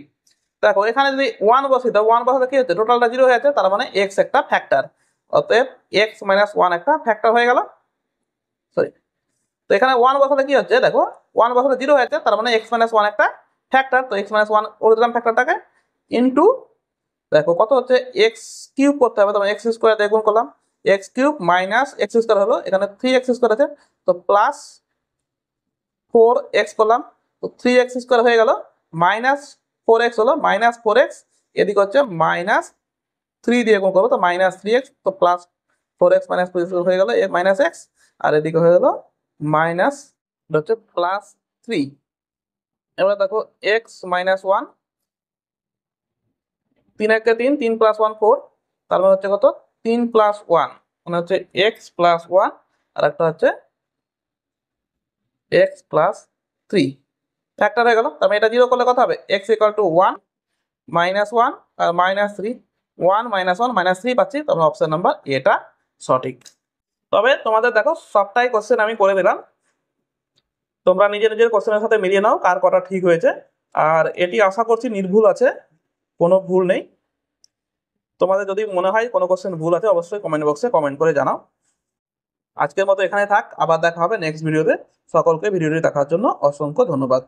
দেখো এখানে যদি 1 বসি তো 1 বসাতে কি হচ্ছে টোটালটা 0 হয়ে যাচ্ছে, তার মানে x একটা ফ্যাক্টর, অতএব x মাইনাস 1 একটা ফ্যাক্টর হয়ে গেল, সরি, তো এখানে 1 বসাতে কি হচ্ছে দেখো 1 বসাতে 0 হয়ে যাচ্ছে, তার মানে x মাইনাস 1 একটা ফ্যাক্টর, তো x মাইনাস 1 করে দিলাম ফ্যাক্টরটাকে ইন্টু দেখো কত হচ্ছে x কিউব করতে হবে, তবে x স্কোয়ার দিয়ে গুণ করলাম, x cube minus x square হলো এখানে 3x স্কোয়ার আছে, তো প্লাস 4x করলাম, তো 3x স্কোয়ার হয়ে গেল মাইনাস 4x হলো মাইনাস 4x, এদিকে হচ্ছে মাইনাস 3 দিয়ে গুণ করবো তো মাইনাস 3x, তো প্লাস 4x মাইনাস 4 হয়ে গেল মাইনাস x, আর এদিকে হয়ে গেল মাইনাস হচ্ছে প্লাস 3। এবার দেখো x মাইনাস 1, 3 1 3, 3 প্লাস 1 4, তার মানে হচ্ছে কত 3 প্লাস 1 মানে হচ্ছে এক্স প্লাস ওয়ান, আর একটা হচ্ছে এক্স প্লাস থ্রি। একটা হয়ে গেল। তার মানে এটা জিরো করলে কত হবে? X equal to one minus one আর minus three, one minus one minus three পাচ্ছি। তবে অপশন নাম্বার এটা সঠিক। তবে তোমাদের দেখো সবটাই কোশ্চেন আমি করে দিলাম, তোমরা নিজের নিজের কোশ্চেনের সাথে মিলিয়ে নাও কার কটা ঠিক হয়েছে। আর এটি আশা করছি নির্ভুল আছে, কোনো ভুল নেই। তোমাদের যদি মনে হয় কোনো কোশ্চেন ভুল আছে অবশ্যই কমেন্ট বক্সে কমেন্ট করে জানাও। আজকের মতো এখানে থাক, আবার দেখা হবে নেক্সট ভিডিওতে। সকলকে ভিডিওটি দেখার জন্য অসংখ্য ধন্যবাদ।